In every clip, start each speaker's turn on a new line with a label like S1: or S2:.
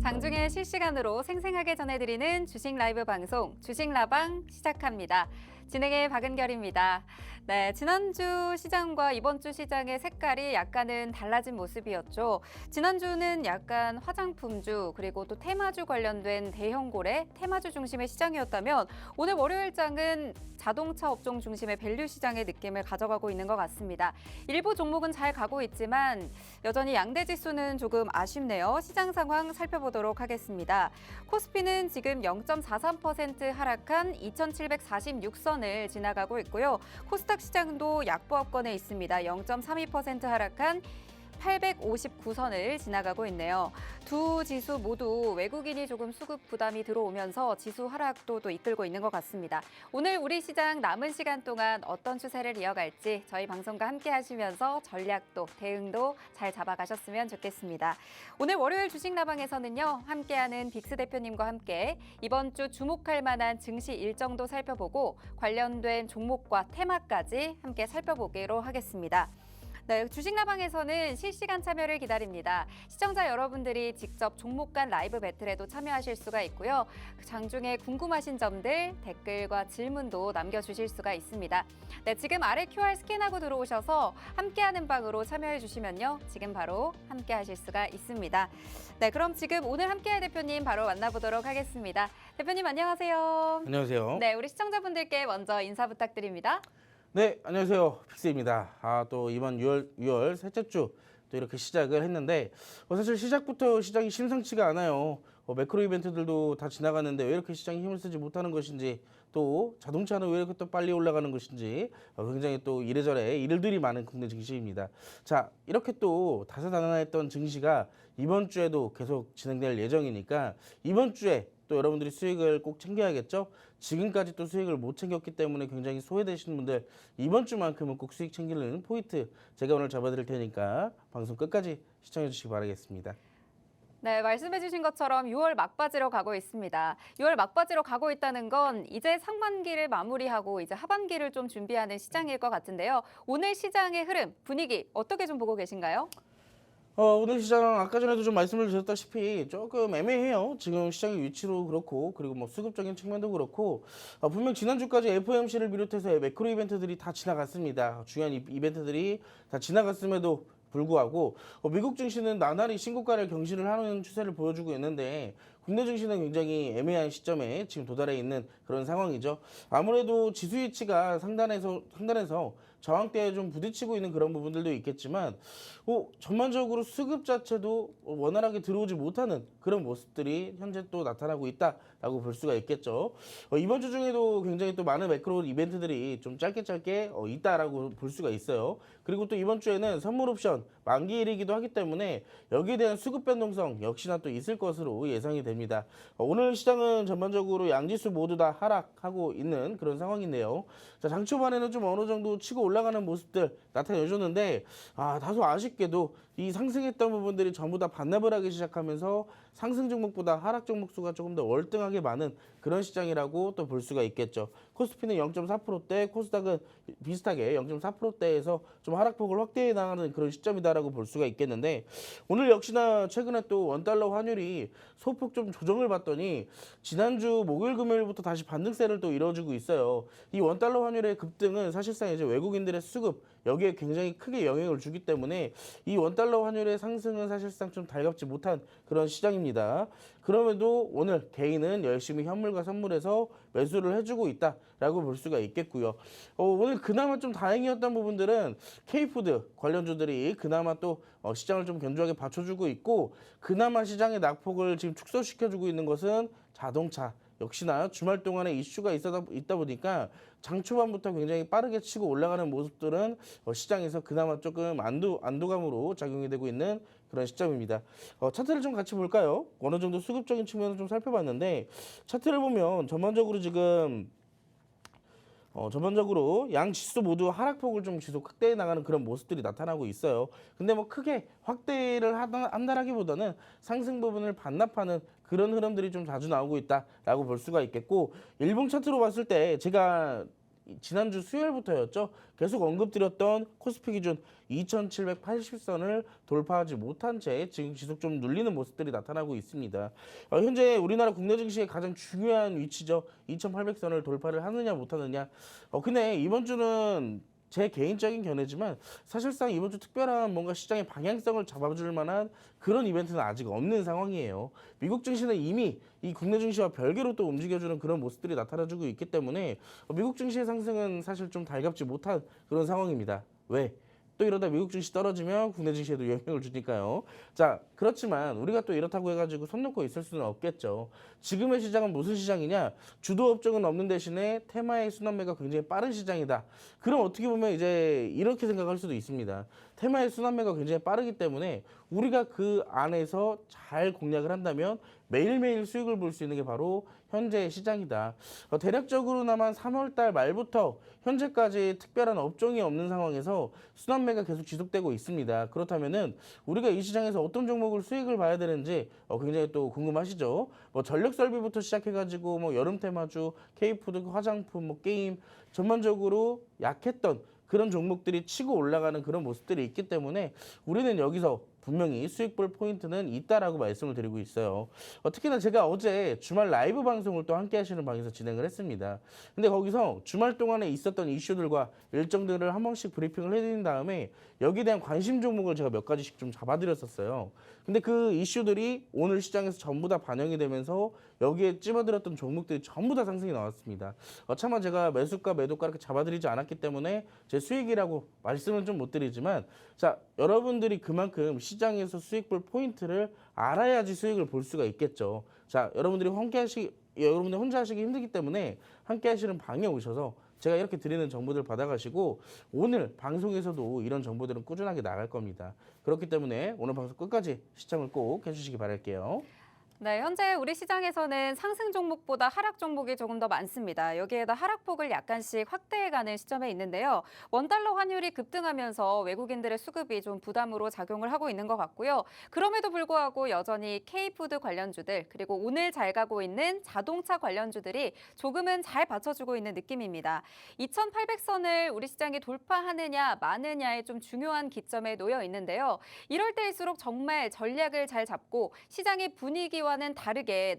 S1: 장중에 실시간으로 생생하게 전해드리는 주식 라이브 방송 주식라방 시작합니다. 진행의 박은결입니다. 네, 지난주 시장과 이번 주 시장의 색깔이 약간은 달라진 모습이었죠. 지난주는 약간 화장품주 그리고 또 테마주 관련된 대형 고래, 테마주 중심의 시장이었다면 오늘 월요일장은 자동차 업종 중심의 밸류 시장의 느낌을 가져가고 있는 것 같습니다. 일부 종목은 잘 가고 있지만 여전히 양대 지수는 조금 아쉽네요. 시장 상황 살펴보도록 하겠습니다. 코스피는 지금 0.43% 하락한 2,746선을 지나가고 있고요. 코스닥 시장도 약보합권에 있습니다. 0.32% 하락한 859선을 지나가고 있네요. 두 지수 모두 외국인이 조금 수급 부담이 들어오면서 지수 하락도 또 이끌고 있는 것 같습니다. 오늘 우리 시장 남은 시간 동안 어떤 추세를 이어갈지 저희 방송과 함께 하시면서 전략도 대응도 잘 잡아가셨으면 좋겠습니다. 오늘 월요일 주식나방에서는요. 함께하는 빅스 대표님과 함께 이번 주 주목할 만한 증시 일정도 살펴보고 관련된 종목과 테마까지 함께 살펴보기로 하겠습니다. 네, 주식나방에서는 실시간 참여를 기다립니다. 시청자 여러분들이 직접 종목 간 라이브 배틀에도 참여하실 수가 있고요. 장중에 궁금하신 점들 댓글과 질문도 남겨주실 수가 있습니다. 네, 지금 아래 QR 스캔하고 들어오셔서 함께하는 방으로 참여해 주시면요. 지금 바로 함께하실 수가 있습니다. 네, 그럼 지금 오늘 함께할 대표님 바로 만나보도록 하겠습니다. 대표님 안녕하세요.
S2: 안녕하세요.
S1: 네, 우리 시청자분들께 먼저 인사 부탁드립니다.
S2: 네, 안녕하세요. 픽스입니다. 또 이번 6월 셋째 주 또 이렇게 시작을 했는데 사실 시작부터 시장이 심상치가 않아요. 매크로 이벤트들도 다 지나갔는데 왜 이렇게 시장이 힘을 쓰지 못하는 것인지 또 자동차는 왜 이렇게 또 빨리 올라가는 것인지 굉장히 또 이래저래 일들이 많은 국내 증시입니다. 자, 이렇게 또 다사다난했던 증시가 이번 주에도 계속 진행될 예정이니까 이번 주에 또 여러분들이 수익을 꼭 챙겨야겠죠? 지금까지 또 수익을 못 챙겼기 때문에 굉장히 소외되시는 분들 이번 주만큼은 꼭 수익 챙기는 포인트 제가 오늘 잡아드릴 테니까 방송 끝까지 시청해 주시기 바라겠습니다.
S1: 네, 말씀해 주신 것처럼 6월 막바지로 가고 있습니다. 6월 막바지로 가고 있다는 건 이제 상반기를 마무리하고 이제 하반기를 좀 준비하는 시장일 것 같은데요. 오늘 시장의 흐름, 분위기 어떻게 좀 보고 계신가요?
S2: 오늘 시장 아까 전에도 좀 말씀을 드렸다시피 조금 애매해요. 지금 시장의 위치도 그렇고 그리고 뭐 수급적인 측면도 그렇고 분명 지난주까지 FOMC를 비롯해서 매크로 이벤트들이 다 지나갔습니다. 중요한 이벤트들이 다 지나갔음에도 불구하고 미국 증시는 나날이 신고가를 경신을 하는 추세를 보여주고 있는데 국내 증시는 굉장히 애매한 시점에 지금 도달해 있는 그런 상황이죠. 아무래도 지수 위치가 상단에서 저항대에 좀 부딪히고 있는 그런 부분들도 있겠지만 전반적으로 수급 자체도 원활하게 들어오지 못하는 그런 모습들이 현재 또 나타나고 있다라고 볼 수가 있겠죠. 이번 주 중에도 굉장히 또 많은 매크로 이벤트들이 좀 짧게 있다라고 볼 수가 있어요. 그리고 또 이번 주에는 선물 옵션 만기일이기도 하기 때문에 여기에 대한 수급 변동성 역시나 또 있을 것으로 예상이 됩니다. 오늘 시장은 전반적으로 양지수 모두 다 하락하고 있는 그런 상황인데요. 자, 장 초반에는 좀 어느 정도 치고 올라가는 모습들 나타내줬는데 다소 아쉽게도 이 상승했던 부분들이 전부 다 반납을 하기 시작하면서 상승 종목보다 하락 종목 수가 조금 더 월등하게 많은 그런 시장이라고 또 볼 수가 있겠죠. 코스피는 0.4%대, 코스닥은 비슷하게 0.4%대에서 좀 하락폭을 확대해 나가는 그런 시점이다라고 볼 수가 있겠는데 오늘 역시나 최근에 또 원달러 환율이 소폭 좀 조정을 받더니 지난주 목요일 금요일부터 다시 반등세를 또 이뤄주고 있어요. 이 원달러 환율의 급등은 사실상 이제 외국인들의 수급 여기에 굉장히 크게 영향을 주기 때문에 이 원달러 환율의 상승은 사실상 좀 달갑지 못한 그런 시장입니다. 그럼에도 오늘 개인은 열심히 현물과 선물에서 매수를 해주고 있다라고 볼 수가 있겠고요. 오늘 그나마 좀 다행이었던 부분들은 K푸드 관련주들이 그나마 또 시장을 좀 견조하게 받쳐주고 있고 그나마 시장의 낙폭을 지금 축소시켜주고 있는 것은 자동차. 역시나 주말 동안에 이슈가 있다 보니까 장 초반부터 굉장히 빠르게 치고 올라가는 모습들은 시장에서 그나마 조금 안도감으로 작용이 되고 있는 그런 시점입니다. 차트를 좀 같이 볼까요? 어느 정도 수급적인 측면을 좀 살펴봤는데 차트를 보면 전반적으로 지금 전반적으로 양 지수 모두 하락폭을 좀 지속 확대해 나가는 그런 모습들이 나타나고 있어요. 근데 뭐 크게 확대를 한다라기보다는 상승 부분을 반납하는 그런 흐름들이 좀 자주 나오고 있다라고 볼 수가 있겠고 일봉 차트로 봤을 때 제가 지난주 수요일부터였죠. 계속 언급드렸던 코스피 기준 2,780선을 돌파하지 못한 채 지금 지속 좀 눌리는 모습들이 나타나고 있습니다. 현재 우리나라 국내 증시의 가장 중요한 위치죠. 2,800선을 돌파를 하느냐 못하느냐. 근데 이번 주는 제 개인적인 견해지만 사실상 이번 주 특별한 뭔가 시장의 방향성을 잡아줄 만한 그런 이벤트는 아직 없는 상황이에요. 미국 증시는 이미 이 국내 증시와 별개로 또 움직여주는 그런 모습들이 나타나주고 있기 때문에 미국 증시의 상승은 사실 좀 달갑지 못한 그런 상황입니다. 왜? 또 이러다 미국 증시 떨어지면 국내 증시에도 영향을 주니까요. 자, 그렇지만 우리가 또 이렇다고 해가지고 손 놓고 있을 수는 없겠죠. 지금의 시장은 무슨 시장이냐? 주도 업종은 없는 대신에 테마의 순환매가 굉장히 빠른 시장이다. 그럼 어떻게 보면 이제 이렇게 생각할 수도 있습니다. 테마의 순환매가 굉장히 빠르기 때문에 우리가 그 안에서 잘 공략을 한다면 매일매일 수익을 볼 수 있는 게 바로 현재의 시장이다. 대략적으로나마 3월달 말부터 현재까지 특별한 업종이 없는 상황에서 순환매가 계속 지속되고 있습니다. 그렇다면은 우리가 이 시장에서 어떤 종목을 수익을 봐야 되는지 굉장히 또 궁금하시죠? 전력 설비부터 시작해가지고 여름 테마주, K푸드, 화장품, 게임 전반적으로 약했던 그런 종목들이 치고 올라가는 그런 모습들이 있기 때문에 우리는 여기서 분명히 수익 볼 포인트는 있다라고 말씀을 드리고 있어요. 특히나 제가 어제 주말 라이브 방송을 또 함께 하시는 방에서 진행을 했습니다. 근데 거기서 주말 동안에 있었던 이슈들과 일정들을 한 번씩 브리핑을 해드린 다음에 여기에 대한 관심 종목을 제가 몇 가지씩 좀 잡아드렸었어요. 근데 그 이슈들이 오늘 시장에서 전부 다 반영이 되면서 여기에 찝어들었던 종목들이 전부 다 상승이 나왔습니다. 차마 제가 매수가 매도가 이렇게 잡아드리지 않았기 때문에 제 수익이라고 말씀은 좀 못 드리지만 자, 여러분들이 그만큼 시장에서 수익 볼 포인트를 알아야지 수익을 볼 수가 있겠죠. 자, 여러분들 혼자 하시기 힘들기 때문에 함께 하시는 방에 오셔서 제가 이렇게 드리는 정보들 받아가시고 오늘 방송에서도 이런 정보들은 꾸준하게 나갈 겁니다. 그렇기 때문에 오늘 방송 끝까지 시청을 꼭 해주시기 바랄게요.
S1: 네, 현재 우리 시장에서는 상승 종목보다 하락 종목이 조금 더 많습니다. 여기에다 하락폭을 약간씩 확대해가는 시점에 있는데요. 원달러 환율이 급등하면서 외국인들의 수급이 좀 부담으로 작용을 하고 있는 것 같고요. 그럼에도 불구하고 여전히 K푸드 관련주들 그리고 오늘 잘 가고 있는 자동차 관련주들이 조금은 잘 받쳐주고 있는 느낌입니다. 2,800선을 우리 시장이 돌파하느냐 마느냐의 좀 중요한 기점에 놓여 있는데요. 이럴 때일수록 정말 전략을 잘 잡고 시장의 분위기와 는 다르게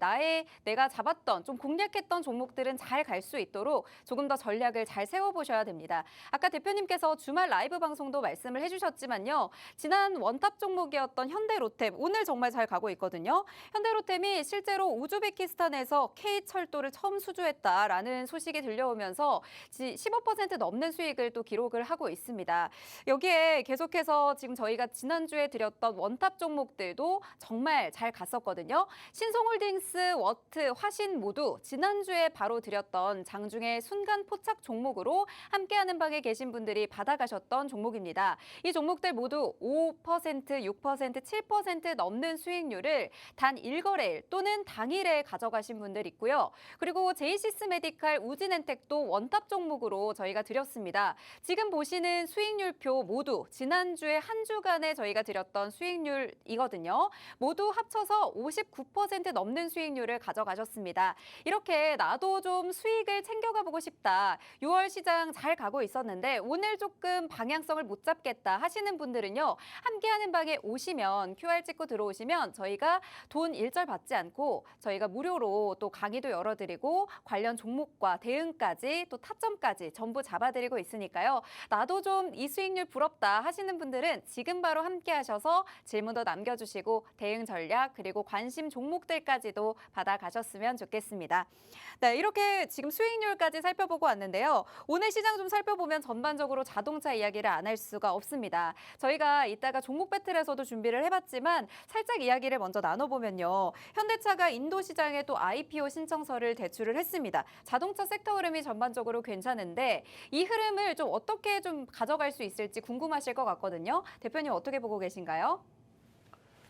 S1: 내가 잡았던 좀 공략했던 종목들은 잘 갈 수 있도록 조금 더 전략을 잘 세워보셔야 됩니다. 아까 대표님께서 주말 라이브 방송도 말씀을 해주셨지만요. 지난 원탑 종목이었던 현대로템 오늘 정말 잘 가고 있거든요. 현대로템이 실제로 우즈베키스탄에서 K철도를 처음 수주했다라는 소식이 들려오면서 15% 넘는 수익을 또 기록을 하고 있습니다. 여기에 계속해서 지금 저희가 지난주에 드렸던 원탑 종목들도 정말 잘 갔었거든요. 신성홀딩스, 워트, 화신 모두 지난주에 바로 드렸던 장중의 순간 포착 종목으로 함께하는 방에 계신 분들이 받아가셨던 종목입니다. 이 종목들 모두 5%, 6%, 7% 넘는 수익률을 단 1거래일 또는 당일에 가져가신 분들 있고요. 그리고 제이시스 메디칼, 우진엔텍도 원탑 종목으로 저희가 드렸습니다. 지금 보시는 수익률표 모두 지난주에 한 주간에 저희가 드렸던 수익률이거든요. 모두 합쳐서 59% 넘는 수익률을 가져가셨습니다. 이렇게 나도 좀 수익을 챙겨가 보고 싶다. 6월 시장 잘 가고 있었는데 오늘 조금 방향성을 못 잡겠다 하시는 분들은요. 함께하는 방에 오시면 QR 찍고 들어오시면 저희가 돈 일절 받지 않고 저희가 무료로 또 강의도 열어드리고 관련 종목과 대응까지 또 타점까지 전부 잡아드리고 있으니까요. 나도 좀 이 수익률 부럽다 하시는 분들은 지금 바로 함께 하셔서 질문도 남겨주시고 대응 전략 그리고 관심 종목들까지도 받아가셨으면 좋겠습니다. 네, 이렇게 지금 수익률까지 살펴보고 왔는데요. 오늘 시장 좀 살펴보면 전반적으로 자동차 이야기를 안 할 수가 없습니다. 저희가 이따가 종목 배틀에서도 준비를 해봤지만 살짝 이야기를 먼저 나눠보면요. 현대차가 인도 시장에 또 IPO 신청서를 제출을 했습니다. 자동차 섹터 흐름이 전반적으로 괜찮은데 이 흐름을 좀 어떻게 좀 가져갈 수 있을지 궁금하실 것 같거든요. 대표님 어떻게 보고 계신가요?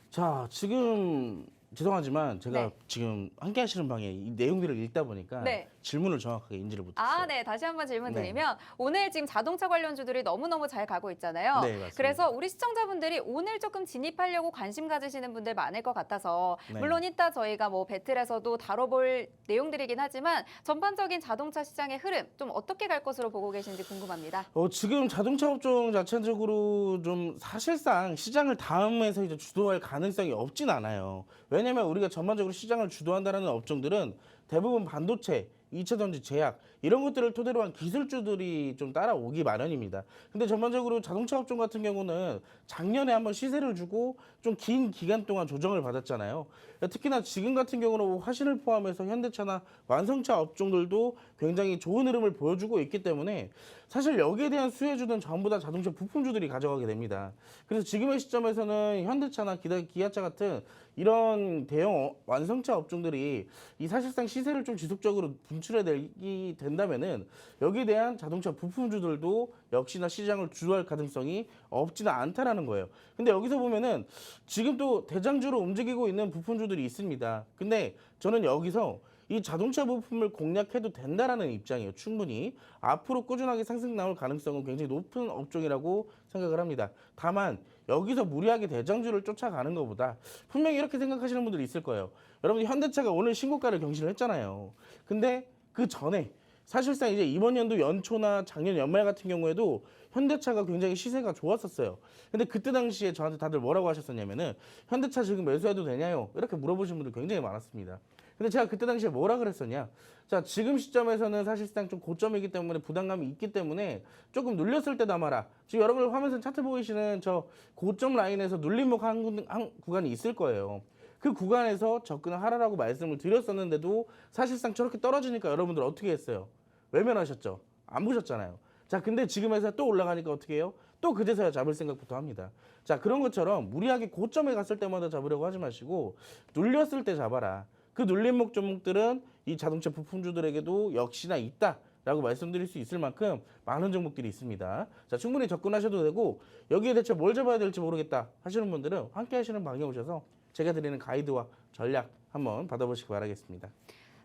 S2: 자, 지금 죄송하지만 제가
S1: 네.
S2: 지금 함께 하시는 방에 이 내용들을 읽다 보니까
S1: 네.
S2: 질문을 정확하게 인지를 못했어요.
S1: 아, 네. 다시 한번 질문
S2: 네.
S1: 드리면 오늘 지금 자동차 관련주들이 너무너무 잘 가고 있잖아요.
S2: 네, 맞습니다.
S1: 그래서 우리 시청자분들이 오늘 조금 진입하려고 관심 가지시는 분들 많을 것 같아서
S2: 네.
S1: 물론 이따 저희가 뭐 배틀에서도 다뤄볼 내용들이긴 하지만 전반적인 자동차 시장의 흐름 좀 어떻게 갈 것으로 보고 계신지 궁금합니다.
S2: 지금 자동차 업종 자체적으로 좀 사실상 시장을 다음에서 이제 주도할 가능성이 없진 않아요. 왜냐면 우리가 전반적으로 시장을 주도한다는 업종들은 대부분 반도체, 2차 전지, 제약 이런 것들을 토대로 한 기술주들이 좀 따라오기 마련입니다. 근데 전반적으로 자동차 업종 같은 경우는 작년에 한번 시세를 주고 좀 긴 기간 동안 조정을 받았잖아요. 특히나 지금 같은 경우는 화신을 포함해서 현대차나 완성차 업종들도 굉장히 좋은 흐름을 보여주고 있기 때문에 사실 여기에 대한 수혜주는 전부 다 자동차 부품주들이 가져가게 됩니다. 그래서 지금의 시점에서는 현대차나 기아차 같은 이런 대형 완성차 업종들이 이 사실상 시세를 좀 지속적으로 분출해내기 된다면은 여기에 대한 자동차 부품주들도 역시나 시장을 주도할 가능성이 없지는 않다라는 거예요. 근데 여기서 보면은 지금 또 대장주로 움직이고 있는 부품주들이 있습니다. 근데 저는 여기서 이 자동차 부품을 공략해도 된다라는 입장이에요. 충분히 앞으로 꾸준하게 상승 나올 가능성은 굉장히 높은 업종이라고 생각을 합니다. 다만 여기서 무리하게 대장주를 쫓아가는 것보다 분명히 이렇게 생각하시는 분들이 있을 거예요. 여러분 현대차가 오늘 신고가를 경신을 했잖아요. 근데 그 전에 사실상 이제 이번 연도 연초나 작년 연말 같은 경우에도 현대차가 굉장히 시세가 좋았었어요. 근데 그때 당시에 저한테 다들 뭐라고 하셨었냐면은 현대차 지금 매수해도 되냐요? 이렇게 물어보신 분들 굉장히 많았습니다. 근데 제가 그때 당시에 뭐라 그랬었냐? 자, 지금 시점에서는 사실상 좀 고점이기 때문에 부담감이 있기 때문에 조금 눌렸을 때 담아라. 지금 여러분들 화면에서 차트 보이시는 저 고점 라인에서 눌림목 한 구간이 있을 거예요. 그 구간에서 접근을 하라라고 말씀을 드렸었는데도 사실상 저렇게 떨어지니까 여러분들 어떻게 했어요? 외면하셨죠? 안 보셨잖아요. 자, 근데 지금에서 또 올라가니까 어떻게 해요? 또 그제서야 잡을 생각부터 합니다. 자, 그런 것처럼 무리하게 고점에 갔을 때마다 잡으려고 하지 마시고 눌렸을 때 잡아라. 그 눌림목 종목들은 이 자동차 부품주들에게도 역시나 있다라고 말씀드릴 수 있을 만큼 많은 종목들이 있습니다. 자, 충분히 접근하셔도 되고 여기에 대체 뭘 잡아야 될지 모르겠다 하시는 분들은 함께 하시는 방에 오셔서 제가 드리는 가이드와 전략 한번 받아보시기 바라겠습니다.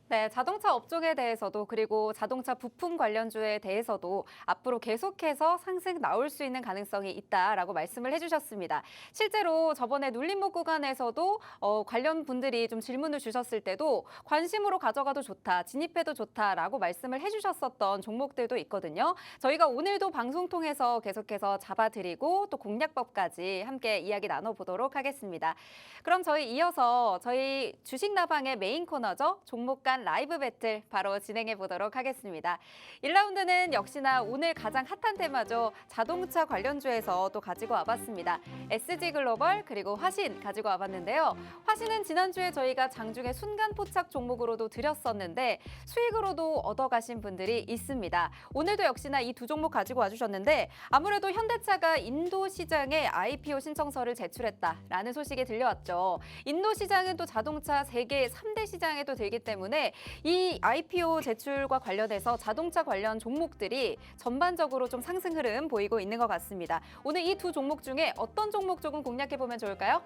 S1: 네, 자동차 업종에 대해서도 그리고 자동차 부품 관련주에 대해서도 앞으로 계속해서 상승 나올 수 있는 가능성이 있다라고 말씀을 해주셨습니다. 실제로 저번에 눌림목 구간에서도 관련 분들이 좀 질문을 주셨을 때도 관심으로 가져가도 좋다, 진입해도 좋다라고 말씀을 해주셨었던 종목들도 있거든요. 저희가 오늘도 방송 통해서 계속해서 잡아드리고 또 공략법까지 함께 이야기 나눠보도록 하겠습니다. 그럼 저희 이어서 저희 주식나방의 메인 코너죠. 종목 간 라이브 배틀 바로 진행해 보도록 하겠습니다. 1라운드는 역시나 오늘 가장 핫한 테마죠. 자동차 관련주에서 또 가지고 와봤습니다. SG글로벌 그리고 화신 가지고 와봤는데요. 화신은 지난주에 저희가 장중에 순간 포착 종목으로도 드렸었는데 수익으로도 얻어가신 분들이 있습니다. 오늘도 역시나 이 두 종목 가지고 와주셨는데 아무래도 현대차가 인도 시장에 IPO 신청서를 제출했다라는 소식이 들려왔죠. 인도 시장은 또 자동차 세계 3대 시장에도 들기 때문에 이 IPO 제출과 관련해서 자동차 관련 종목들이 전반적으로 좀 상승 흐름 보이고 있는 것 같습니다. 오늘 이 두 종목 중에 어떤 종목 조금 공략해보면 좋을까요?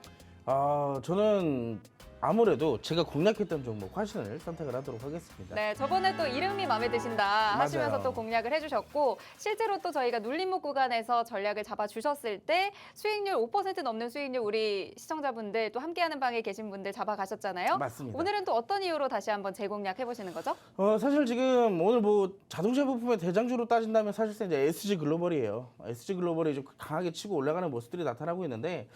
S2: 저는 아무래도 제가 공략했던 종목 화신을 선택을 하도록 하겠습니다.
S1: 네, 저번에 또 이름이 마음에 드신다 하시면서
S2: 맞아요.
S1: 또 공략을 해주셨고 실제로 또 저희가 눌림목 구간에서 전략을 잡아주셨을 때 수익률 5% 넘는 수익률 우리 시청자분들 또 함께하는 방에 계신 분들 잡아가셨잖아요.
S2: 맞습니다.
S1: 오늘은 또 어떤 이유로 다시 한번 재공략해보시는 거죠?
S2: 사실 지금 오늘 뭐 자동차 부품의 대장주로 따진다면 사실상 이제 SG글로벌이에요. SG글로벌이 좀 강하게 치고 올라가는 모습들이 나타나고 있는데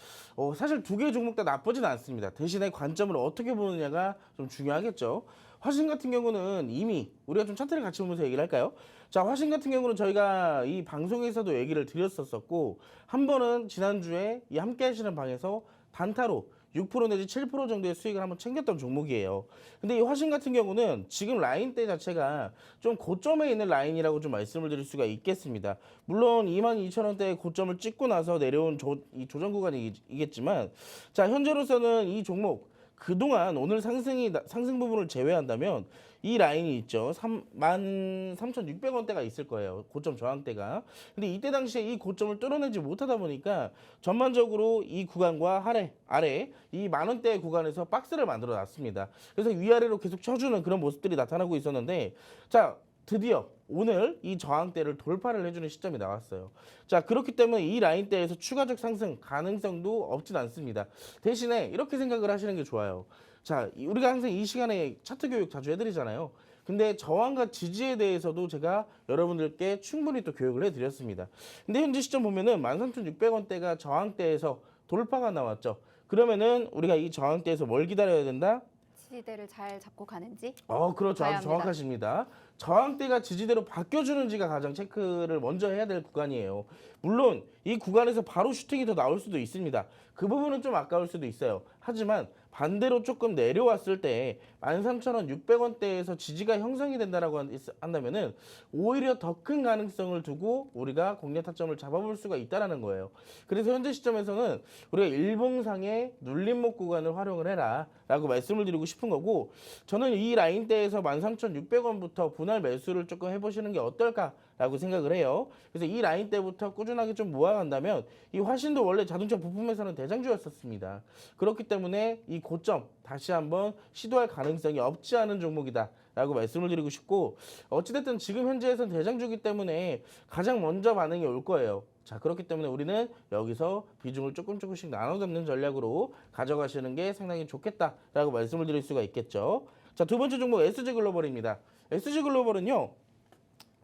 S2: 사실 두 개의 종목 다 나쁘진 않습니다. 대신에 관점을 어떻게 보느냐가 좀 중요하겠죠. 화신 같은 경우는 이미 우리가 좀 차트를 같이 보면서 얘기를 할까요? 자, 화신 같은 경우는 저희가 이 방송에서도 얘기를 드렸었고 한 번은 지난주에 이 함께 하시는 방에서 단타로 6% 내지 7% 정도의 수익을 한번 챙겼던 종목이에요. 근데 이 화신 같은 경우는 지금 라인대 자체가 좀 고점에 있는 라인이라고 좀 말씀을 드릴 수가 있겠습니다. 물론 22,000원대의 고점을 찍고 나서 내려온 이 조정 구간이겠지만 자, 현재로서는 이 종목 그동안 오늘 상승 부분을 제외한다면 이 라인이 있죠. 13,600원대가 있을 거예요. 고점 저항대가. 근데 이때 당시에 이 고점을 뚫어내지 못하다 보니까 전반적으로 이 구간과 아래 이 만원대 구간에서 박스를 만들어 놨습니다. 그래서 위아래로 계속 쳐주는 그런 모습들이 나타나고 있었는데 자, 드디어 오늘 이 저항대를 돌파를 해주는 시점이 나왔어요. 자, 그렇기 때문에 이 라인대에서 추가적 상승 가능성도 없진 않습니다. 대신에 이렇게 생각을 하시는 게 좋아요. 자, 우리가 항상 이 시간에 차트 교육 자주 해드리잖아요. 근데 저항과 지지에 대해서도 제가 여러분들께 충분히 또 교육을 해드렸습니다. 근데 현재 시점 보면은 13,600원대가 저항대에서 돌파가 나왔죠. 그러면은 우리가 이 저항대에서 뭘 기다려야 된다?
S1: 지지대를 잘 잡고 가는지.
S2: 그렇죠.
S1: 봐야
S2: 아주
S1: 합니다.
S2: 정확하십니다. 저항대가 지지대로 바뀌어주는지가 가장 체크를 먼저 해야 될 구간이에요. 물론 이 구간에서 바로 슈팅이 더 나올 수도 있습니다. 그 부분은 좀 아까울 수도 있어요. 하지만 반대로 조금 내려왔을 때 13,600원대에서 지지가 형성이 된다라고 한다면은 오히려 더 큰 가능성을 두고 우리가 공략 타점을 잡아볼 수가 있다라는 거예요. 그래서 현재 시점에서는 우리가 일봉상의 눌림목 구간을 활용을 해라라고 말씀을 드리고 싶은 거고, 저는 이 라인대에서 13,600원부터 분할 매수를 조금 해보시는 게 어떨까라고 생각을 해요. 그래서 이 라인대부터 꾸준하게 좀 모아간다면 이 화신도 원래 자동차 부품에서는 대장주였었습니다. 그렇기 때문에 이 고점 다시 한번 시도할 가능성이 없지 않은 종목이다 라고 말씀을 드리고 싶고, 어찌됐든 지금 현재에서는 대장주기 때문에 가장 먼저 반응이 올 거예요. 자, 그렇기 때문에 우리는 여기서 비중을 조금씩 나눠 잡는 전략으로 가져가시는 게 상당히 좋겠다라고 말씀을 드릴 수가 있겠죠. 자, 두 번째 종목 SG글로벌입니다. SG글로벌은요,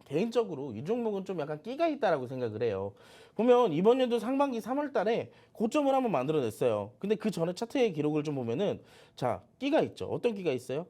S2: 개인적으로 이 종목은 좀 약간 끼가 있다라고 생각을 해요. 보면 이번 연도 상반기 3월 달에 고점을 한번 만들어냈어요. 근데 그 전에 차트의 기록을 좀 보면은 자, 끼가 있죠. 어떤 끼가 있어요?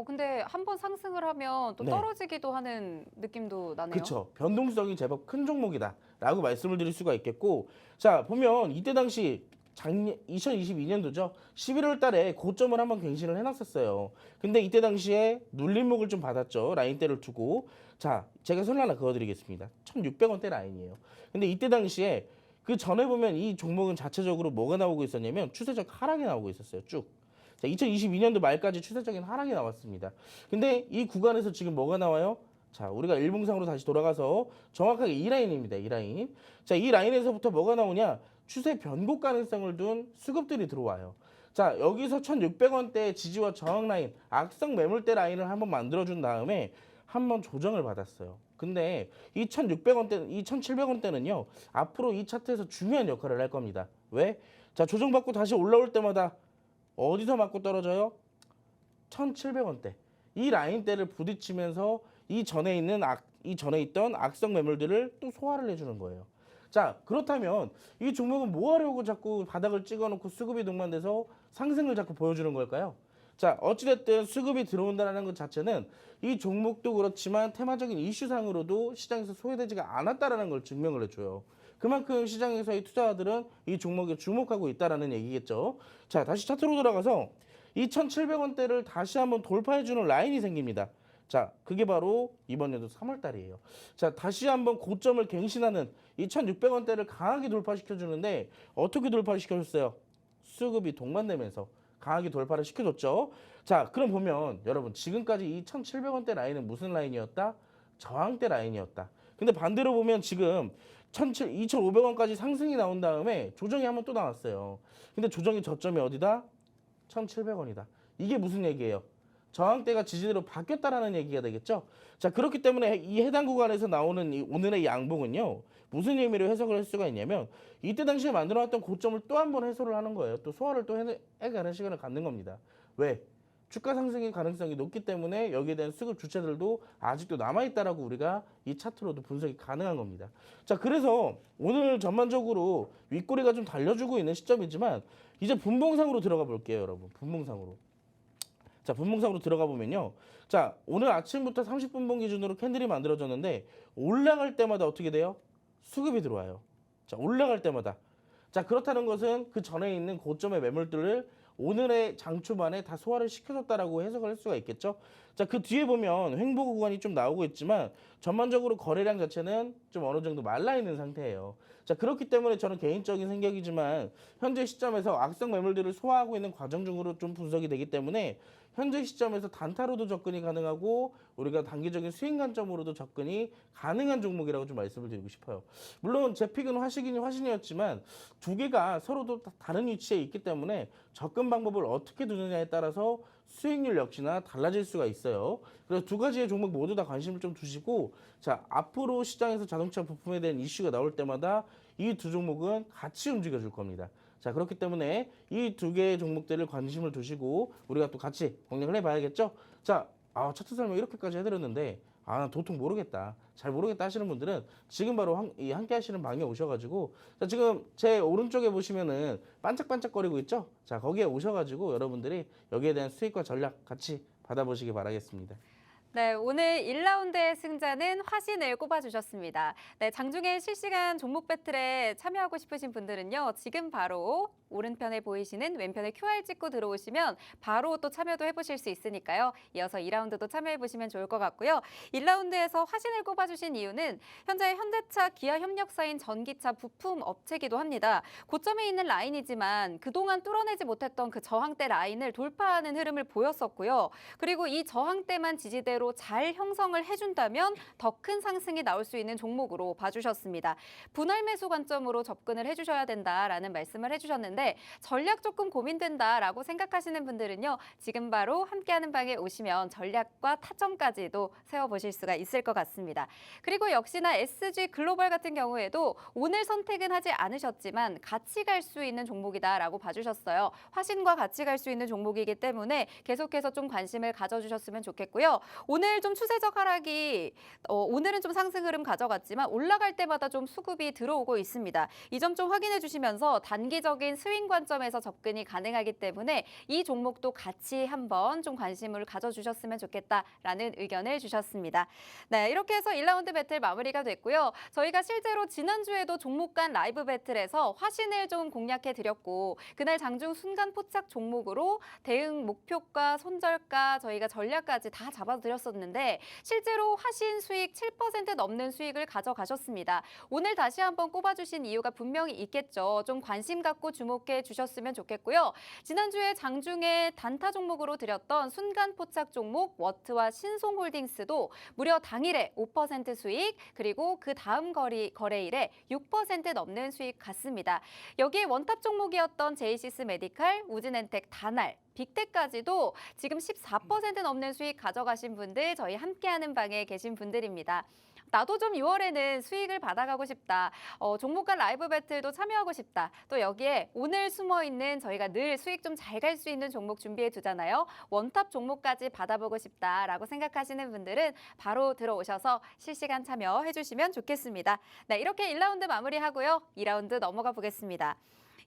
S1: 근데 한 번 상승을 하면 또
S2: 네.
S1: 떨어지기도 하는 느낌도 나네요.
S2: 그렇죠. 변동성이 제법 큰 종목이다라고 말씀을 드릴 수가 있겠고, 자, 보면 이때 당시 작년 2022년도죠. 11월 달에 고점을 한번 갱신을 해놨었어요. 근데 이때 당시에 눌림목을 좀 받았죠. 라인대를 두고. 자, 제가 선을 하나 그어드리겠습니다. 1,600원대 라인이에요. 근데 이때 당시에 그 전에 보면 이 종목은 자체적으로 뭐가 나오고 있었냐면 추세적 하락이 나오고 있었어요. 쭉. 자, 2022년도 말까지 추세적인 하락이 나왔습니다. 근데 이 구간에서 지금 뭐가 나와요? 자, 우리가 일봉상으로 다시 돌아가서 정확하게 이 라인입니다. 이 라인. 자, 이 라인에서부터 뭐가 나오냐? 추세 변곡 가능성을 둔 수급들이 들어와요. 자, 여기서 1,600원대 지지와 저항 라인, 악성 매물대 라인을 한번 만들어준 다음에 한번 조정을 받았어요. 근데 이 1,600원대, 이 1,700원대는요, 앞으로 이 차트에서 중요한 역할을 할 겁니다. 왜? 자, 조정받고 다시 올라올 때마다 어디서 맞고 떨어져요? 1,700원대. 이 라인대를 부딪히면서 이 전에 있던 악성 매물들을 또 소화를 해주는 거예요. 자, 그렇다면 이 종목은 뭐 하려고 자꾸 바닥을 찍어놓고 수급이 동반돼서 상승을 자꾸 보여주는 걸까요? 자, 어찌됐든 수급이 들어온다는 것 자체는 이 종목도 그렇지만 테마적인 이슈상으로도 시장에서 소외되지가 않았다는 걸 증명을 해줘요. 그만큼 시장에서의 투자자들은 이 종목에 주목하고 있다는 얘기겠죠. 자, 다시 차트로 돌아가서 2,700원대를 다시 한번 돌파해주는 라인이 생깁니다. 자, 그게 바로 이번 연도 3월 달이에요. 자, 다시 한번 고점을 갱신하는 2,600원대를 강하게 돌파시켜주는데 어떻게 돌파시켜줬어요? 수급이 동반되면서 강하게 돌파를 시켜줬죠. 자, 그럼 보면 여러분 지금까지 이 1,700원대 라인은 무슨 라인이었다? 저항대 라인이었다. 근데 반대로 보면 지금 2,500원까지 상승이 나온 다음에 조정이 한번 또 나왔어요. 근데 조정의 저점이 어디다? 1,700원이다. 이게 무슨 얘기예요? 저항대가 지지대로 바뀌었다라는 얘기가 되겠죠. 자, 그렇기 때문에 이 해당 구간에서 나오는 이 오늘의 양봉은요, 무슨 의미로 해석을 할 수가 있냐면 이때 당시에 만들어놨던 고점을 또 한 번 해소를 하는 거예요. 또 소화를 또 해가는 시간을 갖는 겁니다. 왜? 주가 상승의 가능성이 높기 때문에 여기에 대한 수급 주체들도 아직도 남아있다라고 우리가 이 차트로도 분석이 가능한 겁니다. 자, 그래서 오늘 전반적으로 윗꼬리가 좀 달려주고 있는 시점이지만 이제 분봉상으로 들어가 볼게요, 여러분. 분봉상으로. 자, 분봉상으로 들어가 보면요. 자, 오늘 아침부터 30분봉 기준으로 캔들이 만들어졌는데 올라갈 때마다 어떻게 돼요? 수급이 들어와요. 자, 올라갈 때마다. 자, 그렇다는 것은 그 전에 있는 고점의 매물들을 오늘의 장 초반에 다 소화를 시켜줬다라고 해석을 할 수가 있겠죠. 자, 그 뒤에 보면 횡보 구간이 좀 나오고 있지만 전반적으로 거래량 자체는 좀 어느 정도 말라 있는 상태예요. 자, 그렇기 때문에 저는 개인적인 생각이지만 현재 시점에서 악성 매물들을 소화하고 있는 과정 중으로 좀 분석이 되기 때문에 현재 시점에서 단타로도 접근이 가능하고 우리가 단기적인 수익 관점으로도 접근이 가능한 종목이라고 좀 말씀을 드리고 싶어요. 물론 제 픽은 화신이었지만 두 개가 서로도 다른 위치에 있기 때문에 접근 방법을 어떻게 두느냐에 따라서 수익률 역시나 달라질 수가 있어요. 그래서 두 가지의 종목 모두 다 관심을 좀 두시고, 자, 앞으로 시장에서 자동차 부품에 대한 이슈가 나올 때마다 이 두 종목은 같이 움직여 줄 겁니다. 자, 그렇기 때문에 이 두 개의 종목들을 관심을 두시고 우리가 또 같이 공략을 해봐야겠죠. 자, 차트 설명 이렇게까지 해드렸는데 나 도통 모르겠다, 잘 모르겠다 하시는 분들은 지금 바로 함께 하시는 방에 오셔가지고, 자, 지금 제 오른쪽에 보시면은 반짝반짝거리고 있죠. 자, 거기에 오셔가지고 여러분들이 여기에 대한 수익과 전략 같이 받아보시기 바라겠습니다.
S1: 네, 오늘 1라운드의 승자는 화신을 꼽아주셨습니다. 네, 장중에 실시간 종목 배틀에 참여하고 싶으신 분들은요, 지금 바로 오른편에 보이시는 왼편에 QR 찍고 들어오시면 바로 또 참여도 해보실 수 있으니까요. 이어서 2라운드도 참여해보시면 좋을 것 같고요. 1라운드에서 화신을 꼽아주신 이유는 현재 현대차, 기아 협력사인 전기차 부품 업체기도 합니다. 고점에 있는 라인이지만 그동안 뚫어내지 못했던 그 저항대 라인을 돌파하는 흐름을 보였었고요. 그리고 이 저항대만 지지대로 잘 형성을 해준다면 더 큰 상승이 나올 수 있는 종목으로 봐주셨습니다. 분할 매수 관점으로 접근을 해주셔야 된다라는 말씀을 해주셨는데, 전략 조금 고민된다라고 생각하시는 분들은요, 지금 바로 함께하는 방에 오시면 전략과 타점까지도 세워보실 수가 있을 것 같습니다. 그리고 역시나 SG 글로벌 같은 경우에도 오늘 선택은 하지 않으셨지만 같이 갈 수 있는 종목이다라고 봐주셨어요. 화신과 같이 갈 수 있는 종목이기 때문에 계속해서 좀 관심을 가져주셨으면 좋겠고요. 오늘 좀 추세적 하락이 오늘은 좀 상승 흐름 가져갔지만 올라갈 때마다 좀 수급이 들어오고 있습니다. 이 점 좀 확인해 주시면서 단기적인 스윙 관점에서 접근이 가능하기 때문에 이 종목도 같이 한번 좀 관심을 가져주셨으면 좋겠다라는 의견을 주셨습니다. 네, 이렇게 해서 1라운드 배틀 마무리가 됐고요. 저희가 실제로 지난주에도 종목 간 라이브 배틀에서 화신을 좀 공략해 드렸고, 그날 장중 순간 포착 종목으로 대응 목표가, 손절가, 저희가 전략까지 다 잡아드렸었는데 실제로 화신 수익 7% 넘는 수익을 가져가셨습니다. 오늘 다시 한번 꼽아주신 이유가 분명히 있겠죠. 좀 관심 갖고 주목해 주셨으면 좋겠고요. 지난주에 장중에 단타 종목으로 드렸던 순간 포착 종목 워트와 신송홀딩스도 무려 당일에 5% 수익, 그리고 그 다음 거래일에 6% 넘는 수익 갔습니다. 여기에 원탑 종목이었던 제이시스 메디칼, 우진엔텍, 다날, 빅텍까지도 지금 14% 넘는 수익 가져가신 분들, 저희 함께하는 방에 계신 분들입니다. 나도 좀 6월에는 수익을 받아가고 싶다. 종목 간 라이브 배틀도 참여하고 싶다. 또 여기에 오늘 숨어있는 저희가 늘 수익 좀 잘 갈 수 있는 종목 준비해 두잖아요. 원탑 종목까지 받아보고 싶다라고 생각하시는 분들은 바로 들어오셔서 실시간 참여해 주시면 좋겠습니다. 네, 이렇게 1라운드 마무리하고요. 2라운드 넘어가 보겠습니다.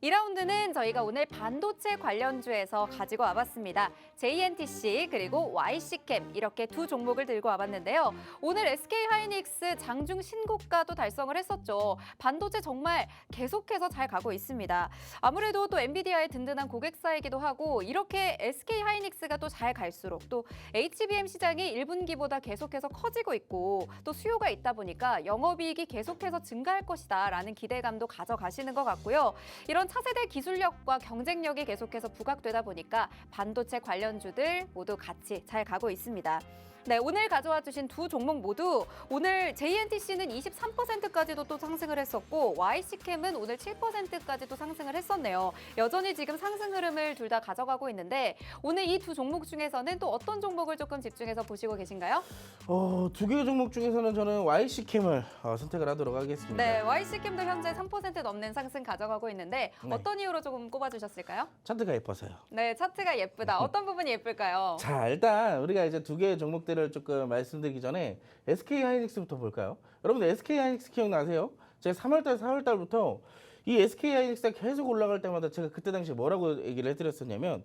S1: 2라운드는 저희가 오늘 반도체 관련주에서 가지고 와봤습니다. JNTC 그리고 YC캠 이렇게 두 종목을 들고 와봤는데요. 오늘 SK하이닉스 장중 신고가도 달성을 했었죠. 반도체 정말 계속해서 잘 가고 있습니다. 아무래도 또 엔비디아의 든든한 고객사이기도 하고, 이렇게 SK하이닉스가 또 잘 갈수록 또 HBM 시장이 1분기보다 계속해서 커지고 있고 또 수요가 있다 보니까 영업이익이 계속해서 증가할 것이다 라는 기대감도 가져가시는 것 같고요. 이런 차세대 기술력과 경쟁력이 계속해서 부각되다 보니까 반도체 관련주들 모두 같이 잘 가고 있습니다. 네, 오늘 가져와 주신 두 종목 모두 오늘 JNTC는 23%까지도 또 상승을 했었고 YC캠은 오늘 7%까지도 상승을 했었네요. 여전히 지금 상승 흐름을 둘 다 가져가고 있는데 오늘 이 두 종목 중에서는 또 어떤 종목을 조금 집중해서 보시고 계신가요?
S2: 두 개의 종목 중에서는 저는 YC캠을 선택을 하도록 하겠습니다.
S1: 네, YC캠도 현재 3% 넘는 상승 가져가고 있는데
S2: 네.
S1: 어떤 이유로 조금 꼽아주셨을까요?
S2: 차트가 예뻐서요.
S1: 네, 차트가 예쁘다. 어떤 부분이 예쁠까요?
S2: 자, 일단 우리가 이제 두 개의 종목들을 조금 말씀드리기 전에 SK하이닉스부터 볼까요? 여러분들 SK하이닉스 기억나세요? 제가 3월달, 4월달부터 이 SK하이닉스가 계속 올라갈 때마다 제가 그때 당시에 뭐라고 얘기를 해드렸었냐면,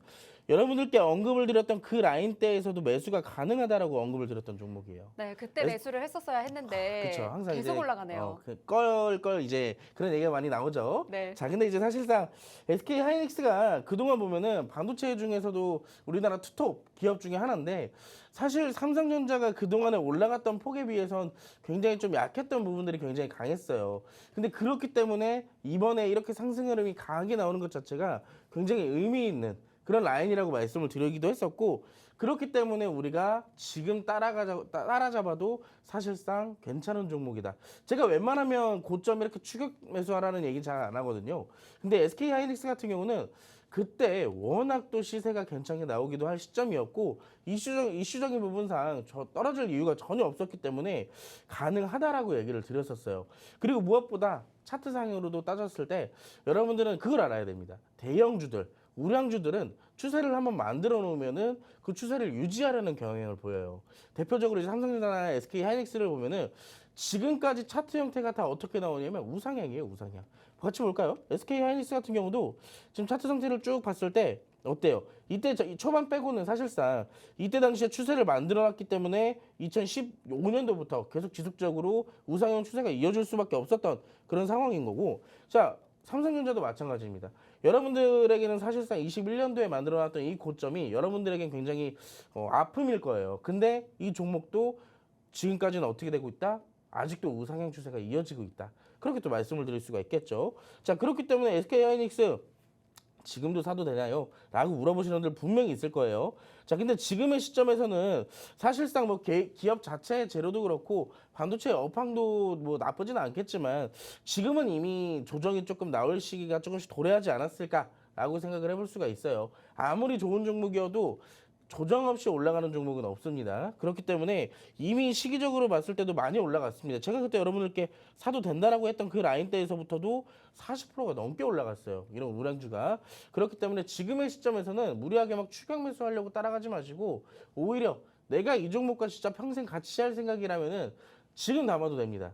S2: 여러분들께 언급을 드렸던 그 라인대에서도 매수가 가능하다라고 언급을 드렸던 종목이에요.
S1: 네, 그때 매수를 했었어야 했는데
S2: 그렇죠. 항상
S1: 계속
S2: 이제
S1: 올라가네요.
S2: 걸 이제 그런 얘기가 많이 나오죠.
S1: 네.
S2: 자, 근데 이제 사실상 SK 하이닉스가 그동안 보면은 반도체 중에서도 우리나라 투톱 기업 중에 하나인데, 사실 삼성전자가 그동안에 올라갔던 폭에 비해선 굉장히 좀 약했던 부분들이 굉장히 강했어요. 근데 그렇기 때문에 이번에 이렇게 상승 흐름이 강하게 나오는 것 자체가 굉장히 의미 있는 그런 라인이라고 말씀을 드리기도 했었고 그렇기 때문에 우리가 지금 따라잡아도 사실상 괜찮은 종목이다. 제가 웬만하면 고점 이렇게 추격 매수하라는 얘기 잘 안 하거든요. 근데 SK 하이닉스 같은 경우는 그때 워낙 또 시세가 괜찮게 나오기도 할 시점이었고 이슈적인 부분상 떨어질 이유가 전혀 없었기 때문에 가능하다라고 얘기를 드렸었어요. 그리고 무엇보다 차트상으로도 따졌을 때 여러분들은 그걸 알아야 됩니다. 대형주들, 우량주들은 추세를 한번 만들어 놓으면은 그 추세를 유지하려는 경향을 보여요. 대표적으로 이제 삼성전자나 SK 하이닉스를 보면은 지금까지 차트 형태가 다 어떻게 나오냐면 우상향이에요, 우상향. 같이 볼까요? SK 하이닉스 같은 경우도 지금 차트 상태를 쭉 봤을 때 어때요? 이때 이 초반 빼고는 사실상 이때 당시에 추세를 만들어놨기 때문에 2015년도부터 계속 지속적으로 우상향 추세가 이어질 수밖에 없었던 그런 상황인 거고, 자 삼성전자도 마찬가지입니다. 여러분들에게는 사실상 21년도에 만들어놨던 이 고점이 여러분들에게는 굉장히 아픔일 거예요. 근데 이 종목도 지금까지는 어떻게 되고 있다? 아직도 우상향 추세가 이어지고 있다. 그렇게 또 말씀을 드릴 수가 있겠죠. 자, 그렇기 때문에 SK하이닉스 지금도 사도 되나요? 라고 물어보시는 분들 분명히 있을 거예요. 자, 근데 지금의 시점에서는 사실상 뭐 기업 자체의 재료도 그렇고 반도체 업황도 뭐 나쁘지는 않겠지만 지금은 이미 조정이 조금 나올 시기가 조금씩 도래하지 않았을까라고 생각을 해볼 수가 있어요. 아무리 좋은 종목이어도 조정 없이 올라가는 종목은 없습니다. 그렇기 때문에 이미 시기적으로 봤을 때도 많이 올라갔습니다. 제가 그때 여러분들께 사도 된다라고 했던 그 라인대에서부터도 40%가 넘게 올라갔어요. 이런 우량주가. 그렇기 때문에 지금의 시점에서는 무리하게 막 추격 매수하려고 따라가지 마시고 오히려 내가 이 종목과 진짜 평생 같이 할 생각이라면은 지금 담아도 됩니다.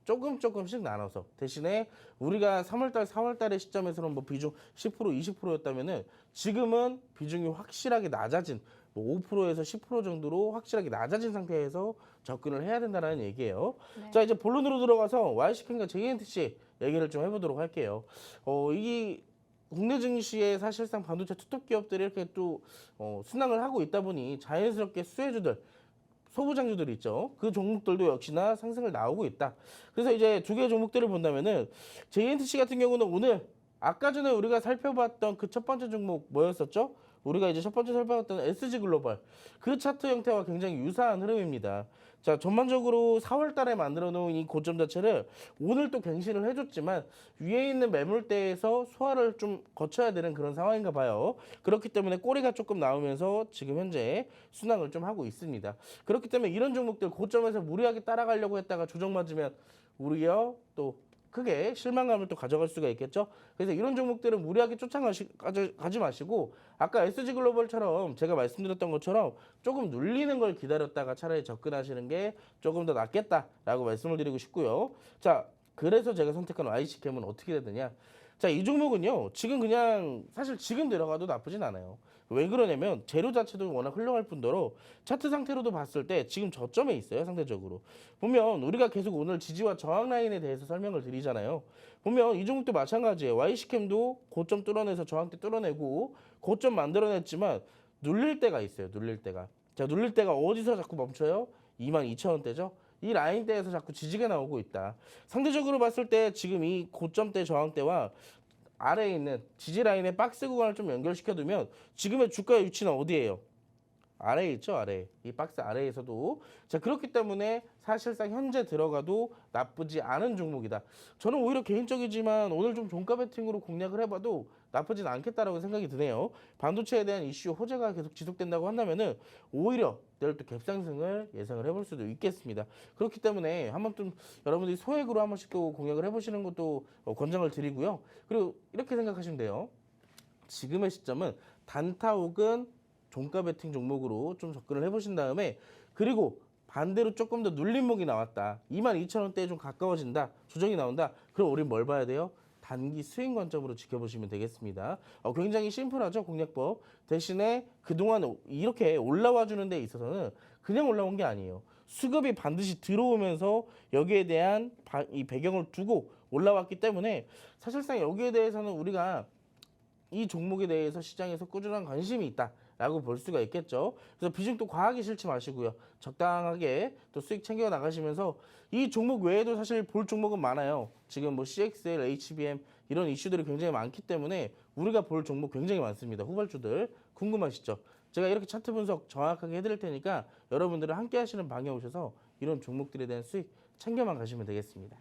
S2: 조금씩 나눠서 대신에 우리가 3월달, 4월달의 시점에서는 뭐 비중 10%, 20%였다면은 지금은 비중이 확실하게 낮아진 뭐 5%에서 10% 정도로 확실하게 낮아진 상태에서 접근을 해야 된다는 얘기예요.
S1: 네.
S2: 자, 이제 본론으로 들어가서 YC캠과 JNTC 얘기를 좀 해보도록 할게요. 이 국내 증시에 사실상 반도체 투톱 기업들이 이렇게 또 순항을 하고 있다 보니 자연스럽게 수혜주들 소부장주들 있죠. 그 종목들도 역시나 상승을 나오고 있다. 그래서 이제 두 개의 종목들을 본다면은 JNTC 같은 경우는 오늘 아까 전에 우리가 살펴봤던 그 첫 번째 종목 뭐였었죠? 우리가 이제 첫 번째 살펴봤던 SG글로벌 그 차트 형태와 굉장히 유사한 흐름입니다. 자, 전반적으로 4월 달에 만들어 놓은 이 고점 자체를 오늘 또 갱신을 해줬지만 위에 있는 매물대에서 소화를 좀 거쳐야 되는 그런 상황인가 봐요. 그렇기 때문에 꼬리가 조금 나오면서 지금 현재 순항을 좀 하고 있습니다. 그렇기 때문에 이런 종목들 고점에서 무리하게 따라가려고 했다가 조정맞으면 우리요 또 크게 실망감을 또 가져갈 수가 있겠죠. 그래서 이런 종목들은 무리하게 쫓아가지 마시고 아까 SG글로벌처럼 제가 말씀드렸던 것처럼 조금 눌리는 걸 기다렸다가 차라리 접근하시는 게 조금 더 낫겠다라고 말씀을 드리고 싶고요. 자, 그래서 제가 선택한 YC캠은 어떻게 되느냐. 자, 이 종목은요. 지금 그냥 사실 지금 들어가도 나쁘진 않아요. 왜 그러냐면 재료 자체도 워낙 훌륭할 뿐더러 차트 상태로도 봤을 때 지금 저점에 있어요. 상대적으로 보면 우리가 계속 오늘 지지와 저항 라인에 대해서 설명을 드리잖아요. 보면 이 종목도 마찬가지예요. YC캠도 고점 뚫어내서 저항대 뚫어내고 고점 만들어냈지만 눌릴 때가 있어요. 눌릴 때가. 자, 눌릴 때가 어디서 자꾸 멈춰요? 22,000원대죠. 이 라인대에서 자꾸 지지가 나오고 있다. 상대적으로 봤을 때 지금 이 고점대 저항대와 아래에 있는 지지 라인의 박스 구간을 좀 연결시켜두면 지금의 주가의 위치는 어디예요? 아래에 있죠, 아래. 이 박스 아래에서도. 자, 그렇기 때문에 사실상 현재 들어가도 나쁘지 않은 종목이다. 저는 오히려 개인적이지만 오늘 좀 종가 베팅으로 공략을 해봐도 나쁘진 않겠다라고 생각이 드네요. 반도체에 대한 이슈 호재가 계속 지속된다고 한다면은 오히려 내일 또 갭상승을 예상을 해볼 수도 있겠습니다. 그렇기 때문에 한번 좀 여러분들이 소액으로 한 번씩 또 공략을 해보시는 것도 권장을 드리고요. 그리고 이렇게 생각하시면 돼요. 지금의 시점은 단타 혹은 종가 베팅 종목으로 좀 접근을 해보신 다음에 그리고 반대로 조금 더 눌림목이 나왔다. 22,000원대에 좀 가까워진다. 조정이 나온다. 그럼 우린 뭘 봐야 돼요? 단기 스윙 관점으로 지켜보시면 되겠습니다. 굉장히 심플하죠, 공략법. 대신에 그동안 이렇게 올라와 주는 데 있어서는 그냥 올라온 게 아니에요. 수급이 반드시 들어오면서 여기에 대한 이 배경을 두고 올라왔기 때문에 사실상 여기에 대해서는 우리가 이 종목에 대해서 시장에서 꾸준한 관심이 있다라고 볼 수가 있겠죠. 그래서 비중 또 과하게 싫지 마시고요. 적당하게 또 수익 챙겨 나가시면서 이 종목 외에도 사실 볼 종목은 많아요. 지금 뭐 CXL, HBM 이런 이슈들이 굉장히 많기 때문에 우리가 볼 종목 굉장히 많습니다. 후발주들 궁금하시죠? 제가 이렇게 차트 분석 정확하게 해드릴 테니까 여러분들은 함께 하시는 방에 오셔서 이런 종목들에 대한 수익 챙겨만 가시면 되겠습니다.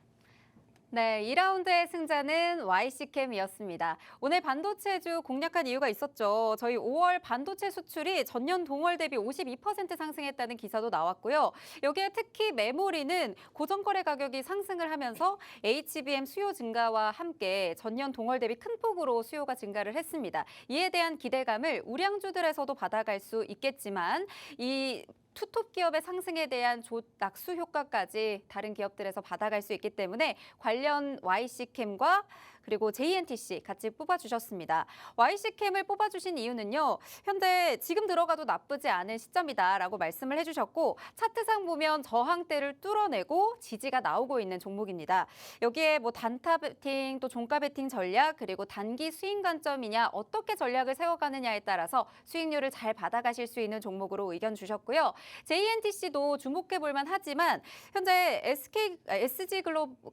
S1: 네, 2라운드의 승자는 YC캠이었습니다. 오늘 반도체주 공략한 이유가 있었죠. 저희 5월 반도체 수출이 전년 동월 대비 52% 상승했다는 기사도 나왔고요. 여기에 특히 메모리는 고정거래 가격이 상승을 하면서 HBM 수요 증가와 함께 전년 동월 대비 큰 폭으로 수요가 증가를 했습니다. 이에 대한 기대감을 우량주들에서도 받아갈 수 있겠지만 이 투톱 기업의 상승에 대한 낙수 효과까지 다른 기업들에서 받아갈 수 있기 때문에 관련 YC캠과 그리고 JNTC 같이 뽑아주셨습니다. YC캠을 뽑아주신 이유는요. 현재 지금 들어가도 나쁘지 않은 시점이다라고 말씀을 해주셨고 차트상 보면 저항대를 뚫어내고 지지가 나오고 있는 종목입니다. 여기에 뭐 단타 베팅 또 종가 베팅 전략 그리고 단기 수익 관점이냐 어떻게 전략을 세워가느냐에 따라서 수익률을 잘 받아가실 수 있는 종목으로 의견 주셨고요. JNTC도 주목해 볼만 하지만 현재 SG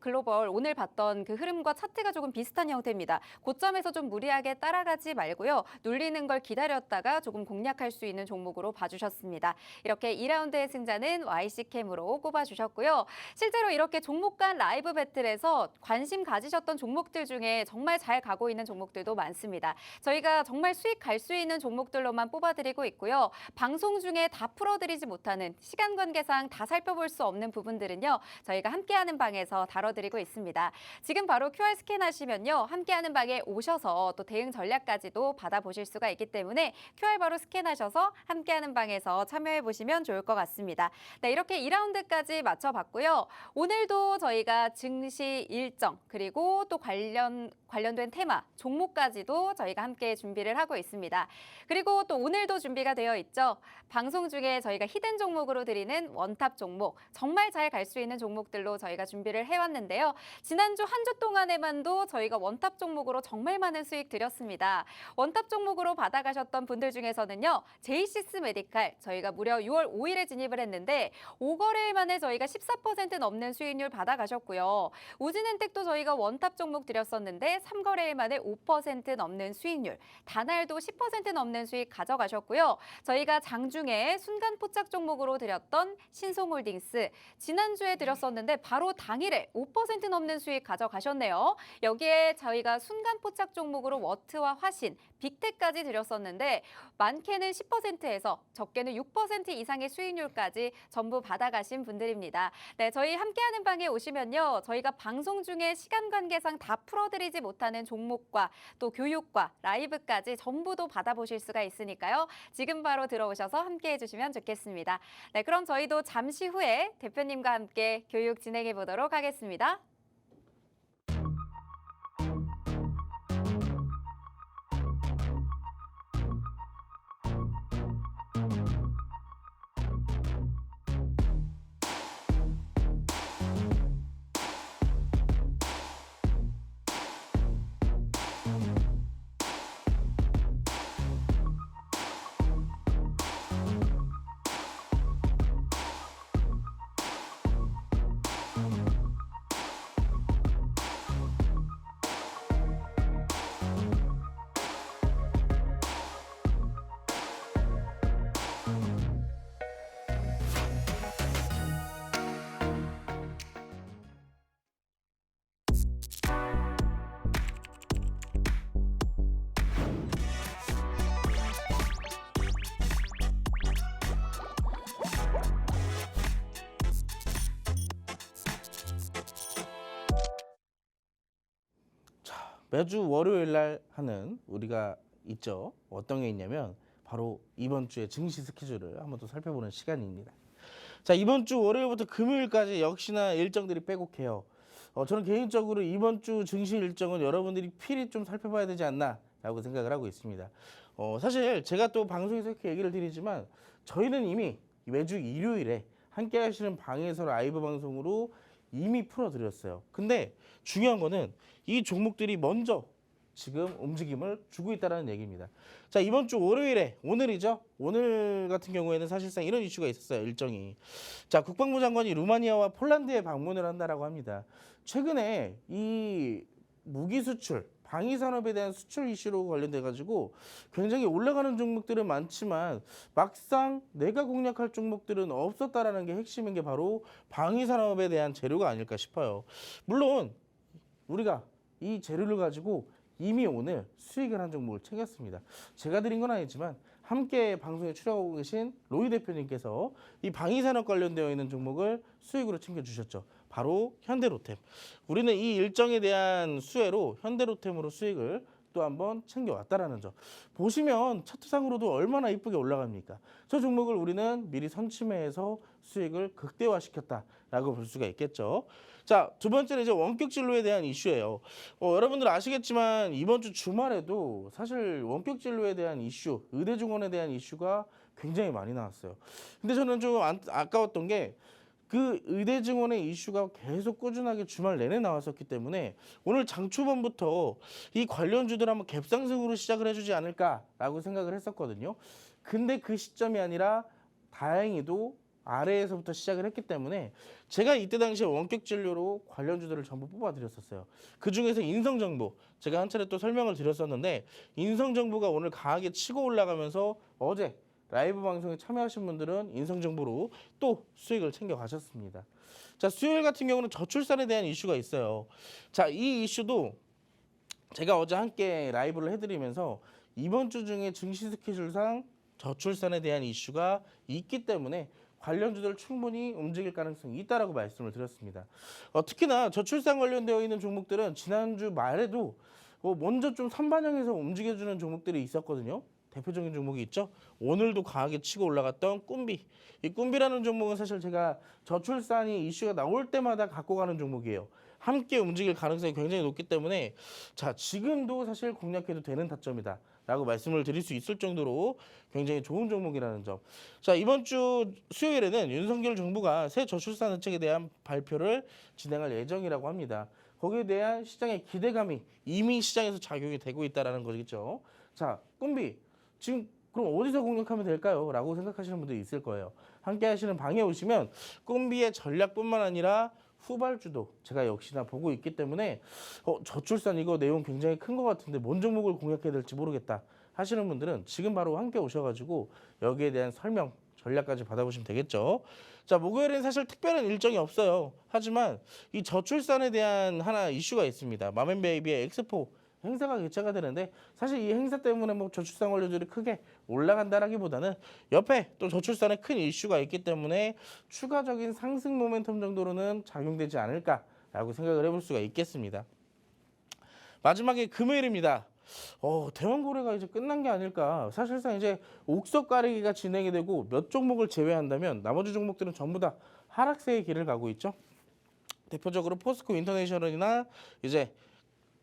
S1: 글로벌 오늘 봤던 그 흐름과 차트가 조금 비슷한 형태입니다. 고점에서 좀 무리하게 따라가지 말고요. 눌리는 걸 기다렸다가 조금 공략할 수 있는 종목으로 봐주셨습니다. 이렇게 2라운드의 승자는 YC캠으로 꼽아주셨고요. 실제로 이렇게 종목 간 라이브 배틀에서 관심 가지셨던 종목들 중에 정말 잘 가고 있는 종목들도 많습니다. 저희가 정말 수익 갈 수 있는 종목들로만 뽑아드리고 있고요. 방송 중에 다 풀어드리지 못하는 시간 관계상 다 살펴볼 수 없는 부분들은요. 저희가 함께하는 방에서 다뤄드리고 있습니다. 지금 바로 QR 스캔하시면요. 함께하는 방에 오셔서 또 대응 전략까지도 받아보실 수가 있기 때문에 QR 바로 스캔하셔서 함께하는 방에서 참여해보시면 좋을 것 같습니다. 네, 이렇게 2라운드까지 맞춰봤고요. 오늘도 저희가 증시 일정 그리고 또 관련된 테마, 종목까지도 저희가 함께 준비를 하고 있습니다. 그리고 또 오늘도 준비가 되어 있죠. 방송 중에 저희가 히든 종목으로 드리는 원탑 종목, 정말 잘 갈 수 있는 종목들로 저희가 준비를 해왔는데요. 지난주 한 주 동안에만도 저희가 원탑 종목으로 정말 많은 수익 드렸습니다. 원탑 종목으로 받아가셨던 분들 중에서는요. 제이시스 메디칼 저희가 무려 6월 5일에 진입을 했는데 5거래일 만에 저희가 14% 넘는 수익률 받아가셨고요. 우진엔텍도 저희가 원탑 종목 드렸었는데 3거래일 만에 5% 넘는 수익률, 다날도 10% 넘는 수익 가져가셨고요. 저희가 장중에 순간 포착 종목으로 드렸던 신송홀딩스 지난주에 드렸었는데 바로 당일에 5% 넘는 수익 가져가셨네요. 여기에 저희가 순간 포착 종목으로 워트와 화신, 빅텍까지 드렸었는데 많게는 10%에서 적게는 6% 이상의 수익률까지 전부 받아가신 분들입니다. 네, 저희 함께하는 방에 오시면요. 저희가 방송 중에 시간 관계상 다 풀어드리지 못하는 종목과 또 교육과 라이브까지 전부도 받아보실 수가 있으니까요. 지금 바로 들어오셔서 함께해 주시면 좋겠습니다. 네, 그럼 저희도 잠시 후에 대표님과 함께 교육 진행해 보도록 하겠습니다.
S2: 매주 월요일 날 하는 우리가 있죠. 어떤 게 있냐면 바로 이번 주의 증시 스케줄을 한번 또 살펴보는 시간입니다. 자, 이번 주 월요일부터 금요일까지 역시나 일정들이 빼곡해요. 저는 개인적으로 이번 주 증시 일정은 여러분들이 필히 좀 살펴봐야 되지 않나라고 생각을 하고 있습니다. 사실 제가 또 방송에서 이렇게 얘기를 드리지만 저희는 이미 매주 일요일에 함께 하시는 방에서 라이브 방송으로 이미 풀어드렸어요. 근데 중요한 거는 이 종목들이 먼저 지금 움직임을 주고 있다는 얘기입니다. 자, 이번 주 월요일에 오늘이죠. 오늘 같은 경우에는 사실상 이런 이슈가 있었어요. 일정이. 자, 국방부 장관이 루마니아와 폴란드에 방문을 한다라고 합니다. 최근에 이 무기 수출, 방위 산업에 대한 수출 이슈로 관련돼 가지고 굉장히 올라가는 종목들은 많지만 막상 내가 공략할 종목들은 없었다라는 게 핵심인 게 바로 방위 산업에 대한 재료가 아닐까 싶어요. 물론 우리가 이 재료를 가지고 이미 오늘 수익을 한 종목을 챙겼습니다. 제가 드린 건 아니지만 함께 방송에 출연하고 계신 로이 대표님께서 이 방위산업 관련되어 있는 종목을 수익으로 챙겨주셨죠. 바로 현대로템. 우리는 이 일정에 대한 수혜로 현대로템으로 수익을 또 한번 챙겨왔다라는 점. 보시면 차트상으로도 얼마나 이쁘게 올라갑니까? 저 종목을 우리는 미리 선침해서 수익을 극대화시켰다라고 볼 수가 있겠죠. 자, 두 번째는 이제 원격 진로에 대한 이슈예요. 여러분들 아시겠지만 이번 주 주말에도 사실 원격 진로에 대한 이슈, 의대 증원에 대한 이슈가 굉장히 많이 나왔어요. 근데 저는 좀 아까웠던 게 그 의대 증원의 이슈가 계속 꾸준하게 주말 내내 나왔었기 때문에 오늘 장 초반부터 이 관련주들 한번 갭상승으로 시작을 해주지 않을까라고 생각을 했었거든요. 근데 그 시점이 아니라 다행히도 아래에서부터 시작을 했기 때문에 제가 이때 당시에 원격 진료로 관련주들을 전부 뽑아드렸었어요. 그중에서 인성정보, 제가 한 차례 또 설명을 드렸었는데 인성정보가 오늘 강하게 치고 올라가면서 어제 라이브 방송에 참여하신 분들은 인성정보로 또 수익을 챙겨가셨습니다. 자, 수요일 같은 경우는 저출산에 대한 이슈가 있어요. 자, 이 이슈도 제가 어제 함께 라이브를 해드리면서 이번 주 중에 증시 스케줄상 저출산에 대한 이슈가 있기 때문에 관련주들 충분히 움직일 가능성이 있다라고 말씀을 드렸습니다. 특히나 저출산 관련되어 있는 종목들은 지난주 말에도 먼저 좀 선반영해서 움직여주는 종목들이 있었거든요. 대표적인 종목이 있죠. 오늘도 강하게 치고 올라갔던 꿈비. 이 꿈비라는 종목은 사실 제가 저출산이 이슈가 나올 때마다 갖고 가는 종목이에요. 함께 움직일 가능성이 굉장히 높기 때문에 자, 지금도 사실 공략해도 되는 타점이다 라고 말씀을 드릴 수 있을 정도로 굉장히 좋은 종목이라는 점. 자, 이번 주 수요일에는 윤석열 정부가 새 저출산 대책에 대한 발표를 진행할 예정이라고 합니다. 거기에 대한 시장의 기대감이 이미 시장에서 작용이 되고 있다는 거겠죠. 자, 꿈비 지금 그럼 어디서 공략하면 될까요? 라고 생각하시는 분들이 있을 거예요. 함께 하시는 방에 오시면 꿈비의 전략뿐만 아니라 후발주도 제가 역시나 보고 있기 때문에 저출산 이거 내용 굉장히 큰 것 같은데 뭔 종목을 공략해야 될지 모르겠다 하시는 분들은 지금 바로 함께 오셔가지고 여기에 대한 설명 전략까지 받아보시면 되겠죠. 자, 목요일에는 사실 특별한 일정이 없어요. 하지만 이 저출산에 대한 하나 이슈가 있습니다. 맘앤베이비의 엑스포 행사가 개최가 되는데 사실 이 행사 때문에 뭐 저출산 관련주들이 크게 올라간다라기보다는 옆에 또 저출산에 큰 이슈가 있기 때문에 추가적인 상승 모멘텀 정도로는 작용되지 않을까라고 생각을 해볼 수가 있겠습니다. 마지막에 금요일입니다. 대왕 거래가 이제 끝난 게 아닐까. 사실상 이제 옥석 가리기가 진행이 되고 몇 종목을 제외한다면 나머지 종목들은 전부 다 하락세의 길을 가고 있죠. 대표적으로 포스코 인터내셔널이나 이제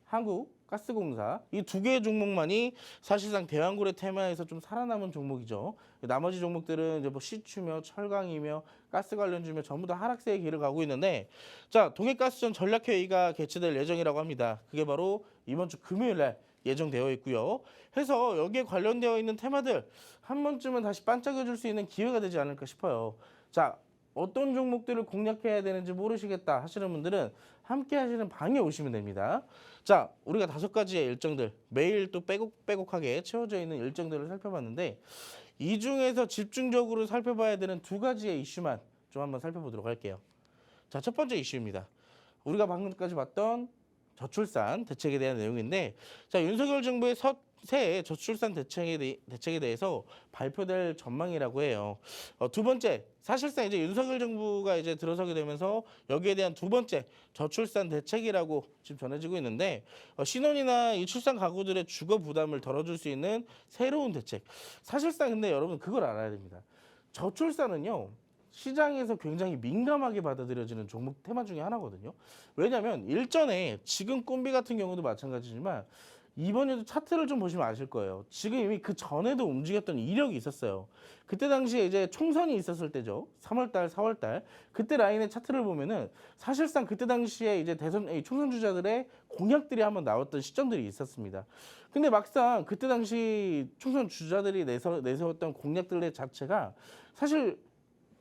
S2: 한국가스공사 이 두 개의 종목만이 사실상 대왕거래 테마에서 좀 살아남은 종목이죠. 나머지 종목들은 이제 뭐 시추며 철강이며 가스 관련주며 전부 다 하락세의 길을 가고 있는데 자, 동해가스전 전략회의가 개최될 예정이라고 합니다. 그게 바로 이번 주 금요일 날 예정되어 있고요. 해서 여기에 관련되어 있는 테마들 한 번쯤은 다시 반짝여줄 수 있는 기회가 되지 않을까 싶어요. 자, 어떤 종목들을 공략해야 되는지 모르시겠다 하시는 분들은 함께 하시는 방에 오시면 됩니다. 자, 우리가 5가지의 일정들 매일 또 빼곡하게 채워져 있는 일정들을 살펴봤는데 이 중에서 집중적으로 살펴봐야 되는 2가지의 이슈만 좀 한번 살펴보도록 할게요. 자, 첫 번째 이슈입니다. 우리가 방금까지 봤던 저출산 대책에 대한 내용인데 자, 윤석열 정부의 새 저출산 대책에 대해서 발표될 전망이라고 해요. 두 번째, 사실상 이제 윤석열 정부가 이제 들어서게 되면서 여기에 대한 두 번째 저출산 대책이라고 지금 전해지고 있는데 신혼이나 이 출산 가구들의 주거 부담을 덜어줄 수 있는 새로운 대책. 사실상 근데 여러분 그걸 알아야 됩니다. 저출산은요. 시장에서 굉장히 민감하게 받아들여지는 종목 테마 중에 하나거든요. 왜냐하면 일전에 지금 꿈비 같은 경우도 마찬가지지만 이번에도 차트를 좀 보시면 아실 거예요. 지금 이미 그 전에도 움직였던 이력이 있었어요. 그때 당시에 이제 총선이 있었을 때죠. 3월 달, 4월 달. 그때 라인의 차트를 보면은 사실상 그때 당시에 이제 이 총선 주자들의 공약들이 한번 나왔던 시점들이 있었습니다. 근데 막상 그때 당시 총선 주자들이 내세웠던 공약들의 자체가 사실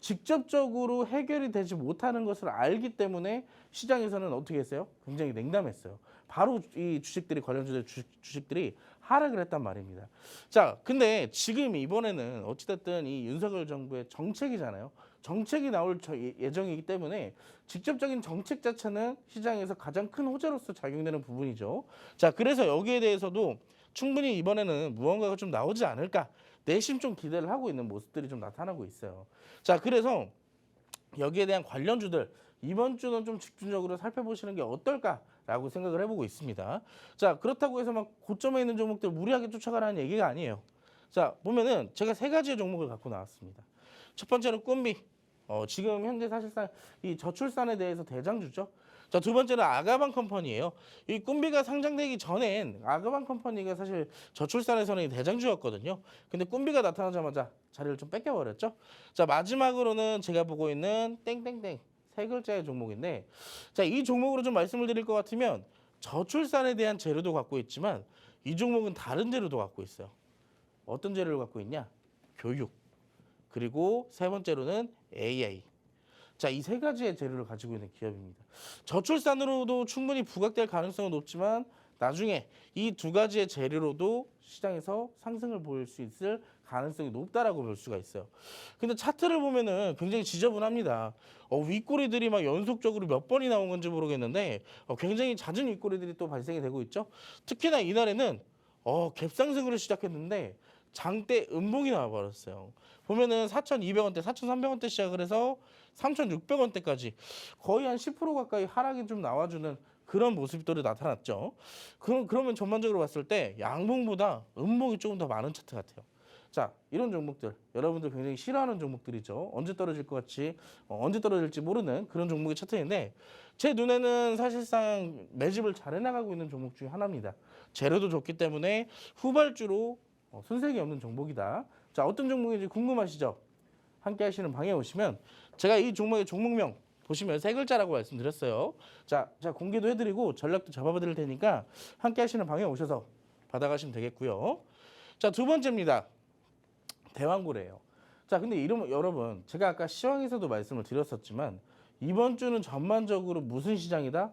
S2: 직접적으로 해결이 되지 못하는 것을 알기 때문에 시장에서는 어떻게 했어요? 굉장히 냉담했어요. 바로 이 주식들이 관련주들 주식들이 하락을 했단 말입니다. 자, 근데 지금 이번에는 어찌됐든 이 윤석열 정부의 정책이잖아요. 정책이 나올 예정이기 때문에 직접적인 정책 자체는 시장에서 가장 큰 호재로서 작용되는 부분이죠. 자, 그래서 여기에 대해서도 충분히 이번에는 무언가가 좀 나오지 않을까 내심 좀 기대를 하고 있는 모습들이 좀 나타나고 있어요. 자, 그래서 여기에 대한 관련주들 이번 주는 좀 집중적으로 살펴보시는 게 어떨까라고 생각을 해보고 있습니다. 자, 그렇다고 해서 막 고점에 있는 종목들 무리하게 쫓아가라는 얘기가 아니에요. 자, 보면은 제가 세 가지의 종목을 갖고 나왔습니다. 첫 번째는 꿈비. 지금 현재 사실상 이 저출산에 대해서 대장주죠. 자, 두 번째는 아가방 컴퍼니예요. 이 꿈비가 상장되기 전엔 아가방 컴퍼니가 사실 저출산에서는 대장주였거든요. 근데 꿈비가 나타나자마자 자리를 좀 뺏겨버렸죠. 자, 마지막으로는 제가 보고 있는 땡땡땡 세 글자의 종목인데, 자, 이 종목으로 좀 말씀을 드릴 것 같으면 저출산에 대한 재료도 갖고 있지만 이 종목은 다른 재료도 갖고 있어요. 어떤 재료를 갖고 있냐? 교육. 그리고 세 번째로는 AI. 자, 이 세 가지의 재료를 가지고 있는 기업입니다. 저출산으로도 충분히 부각될 가능성은 높지만 나중에 이 두 가지의 재료로도 시장에서 상승을 보일 수 있을 가능성이 높다라고 볼 수가 있어요. 근데 차트를 보면은 굉장히 지저분합니다. 윗꼬리들이 막 연속적으로 몇 번이 나온 건지 모르겠는데 굉장히 잦은 윗꼬리들이 또 발생이 되고 있죠. 특히나 이날에는 갭상승으로 시작했는데 장대 음봉이 나와버렸어요. 보면은 4,200원대, 4,300원대 시작을 해서 3,600원대까지 거의 한 10% 가까이 하락이 좀 나와주는 그런 모습들이 나타났죠. 그러면 전반적으로 봤을 때 양봉보다 음봉이 조금 더 많은 차트 같아요. 자, 이런 종목들 여러분들 굉장히 싫어하는 종목들이죠. 언제 떨어질 것 같이 언제 떨어질지 모르는 그런 종목의 차트인데 제 눈에는 사실상 매집을 잘 해나가고 있는 종목 중에 하나입니다. 재료도 좋기 때문에 후발주로 손색이 없는 종목이다. 자, 어떤 종목인지 궁금하시죠? 함께 하시는 방에 오시면 제가 이 종목의 종목명 보시면 세 글자라고 말씀드렸어요. 자, 공개도 해드리고 전략도 잡아드릴 테니까 함께 하시는 방에 오셔서 받아가시면 되겠고요. 자, 두 번째입니다. 대왕고래예요. 자, 근데 여러분 제가 아까 시황에서도 말씀을 드렸었지만 이번 주는 전반적으로 무슨 시장이다?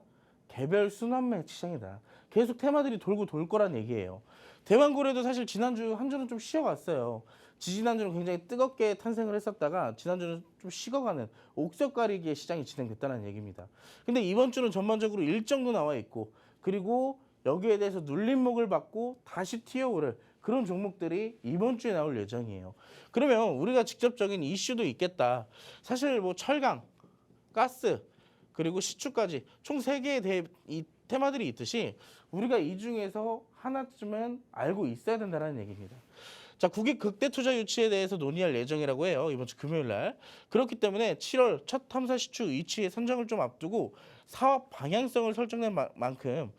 S2: 개별 순환매 시장이다. 계속 테마들이 돌고 돌 거란 얘기예요. 대왕고래도 사실 지난주 한 주는 좀 쉬어갔어요. 지지난주는 굉장히 뜨겁게 탄생을 했었다가 지난주는 좀 식어가는 옥석 가리기의 시장이 진행됐다는 얘기입니다. 근데 이번 주는 전반적으로 일정도 나와 있고 그리고 여기에 대해서 눌림목을 받고 다시 튀어오를 그런 종목들이 이번 주에 나올 예정이에요. 그러면 우리가 직접적인 이슈도 있겠다. 사실 뭐 철강, 가스, 그리고 시추까지 총 3개의 이 테마들이 있듯이 우리가 이 중에서 하나쯤은 알고 있어야 된다는 얘기입니다. 자, 국익 극대 투자 유치에 대해서 논의할 예정이라고 해요. 이번 주 금요일 날. 그렇기 때문에 7월 첫 탐사 시추 유치의 선정을 좀 앞두고 사업 방향성을 설정된 만큼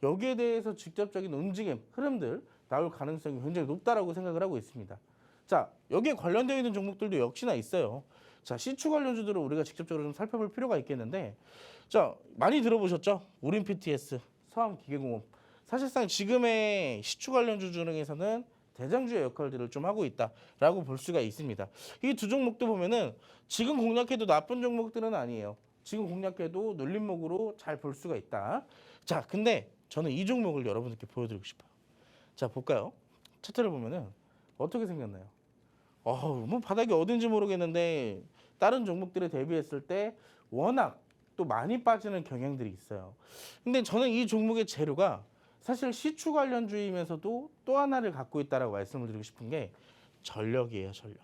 S2: 여기에 대해서 직접적인 움직임, 흐름들 나올 가능성이 굉장히 높다라고 생각을 하고 있습니다. 자, 여기에 관련되어 있는 종목들도 역시나 있어요. 자, 시추 관련주들을 우리가 직접적으로 좀 살펴볼 필요가 있겠는데, 자, 많이 들어보셨죠? 우린 PTS, 서암기계공업. 사실상 지금의 시추 관련주 중에서는 대장주의 역할들을 좀 하고 있다라고 볼 수가 있습니다. 이 두 종목도 보면은 지금 공략해도 나쁜 종목들은 아니에요. 지금 공략해도 눌림목으로 잘 볼 수가 있다. 자, 근데 저는 이 종목을 여러분들께 보여드리고 싶어요. 자, 볼까요? 차트를 보면은 어떻게 생겼나요? 뭐 바닥이 어딘지 모르겠는데 다른 종목들에 대비했을 때 워낙 또 많이 빠지는 경향들이 있어요. 근데 저는 이 종목의 재료가 사실 시추 관련주이면서도 또 하나를 갖고 있다라고 말씀을 드리고 싶은 게 전력이에요, 전력.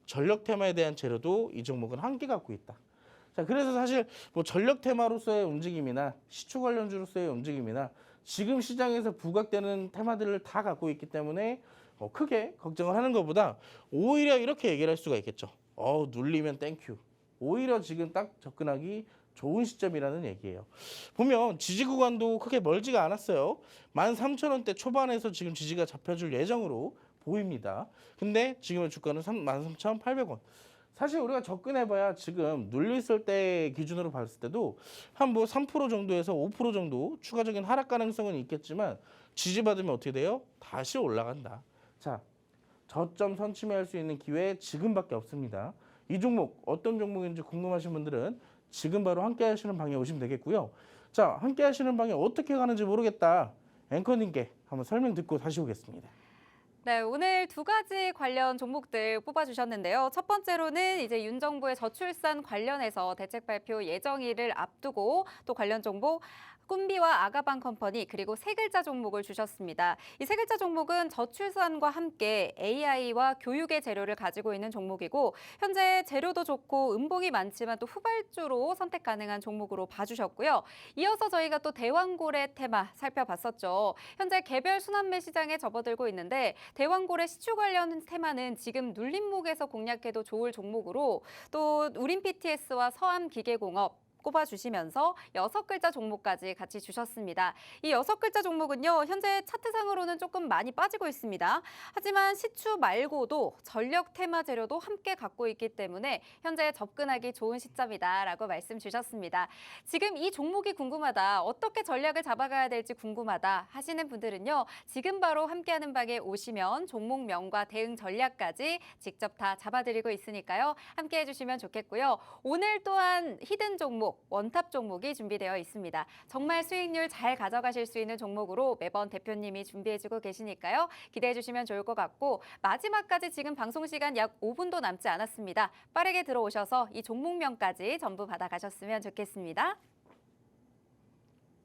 S2: 전력 테마에 대한 재료도 이 종목은 함께 갖고 있다. 자, 그래서 사실 뭐 전력 테마로서의 움직임이나 시추 관련주로서의 움직임이나 지금 시장에서 부각되는 테마들을 다 갖고 있기 때문에 크게 걱정을 하는 것보다 오히려 이렇게 얘기를 할 수가 있겠죠. 눌리면 땡큐. 오히려 지금 딱 접근하기 좋은 시점이라는 얘기예요. 보면 지지 구간도 크게 멀지가 않았어요. 13,000원대 초반에서 지금 지지가 잡혀줄 예정으로 보입니다. 근데 지금의 주가는 13,800원. 사실 우리가 접근해봐야 지금 눌렸을 때 기준으로 봤을 때도 한 뭐 3% 정도에서 5% 정도 추가적인 하락 가능성은 있겠지만 지지받으면 어떻게 돼요? 다시 올라간다. 자, 저점 선취매할 수 있는 기회 지금밖에 없습니다. 이 종목 어떤 종목인지 궁금하신 분들은 지금 바로 함께 하시는 방에 오시면 되겠고요. 자, 함께 하시는 방에 어떻게 가는지 모르겠다. 앵커님께 한번 설명 듣고 다시 오겠습니다.
S1: 네, 오늘 두 가지 관련 종목들 뽑아주셨는데요. 첫 번째로는 이제 윤 정부의 저출산 관련해서 대책 발표 예정일을 앞두고 또 관련 종목 꿈비와 아가방 컴퍼니 그리고 세 글자 종목을 주셨습니다. 이 세 글자 종목은 저출산과 함께 AI와 교육의 재료를 가지고 있는 종목이고 현재 재료도 좋고 음봉이 많지만 또 후발주로 선택 가능한 종목으로 봐주셨고요. 이어서 저희가 또 대왕고래 테마 살펴봤었죠. 현재 개별 순환매 시장에 접어들고 있는데 대왕고래 시추 관련 테마는 지금 눌림목에서 공략해도 좋을 종목으로 또 우림 PTS와 서암기계공업 꼽아주시면서 6글자 종목까지 같이 주셨습니다. 이 6글자 종목은요, 현재 차트상으로는 조금 많이 빠지고 있습니다. 하지만 시추 말고도 전력 테마 재료도 함께 갖고 있기 때문에 현재 접근하기 좋은 시점이다라고 말씀 주셨습니다. 지금 이 종목이 궁금하다, 어떻게 전략을 잡아가야 될지 궁금하다 하시는 분들은요, 지금 바로 함께하는 방에 오시면 종목명과 대응 전략까지 직접 다 잡아드리고 있으니까요. 함께해 주시면 좋겠고요. 오늘 또한 히든 종목, 원탑 종목이 준비되어 있습니다. 정말 수익률 잘 가져가실 수 있는 종목으로 매번 대표님이 준비해주고 계시니까요. 기대해 주시면 좋을 것 같고 마지막까지 지금 방송 시간 약 5분도 남지 않았습니다. 빠르게 들어오셔서 이 종목명까지 전부 받아가셨으면 좋겠습니다.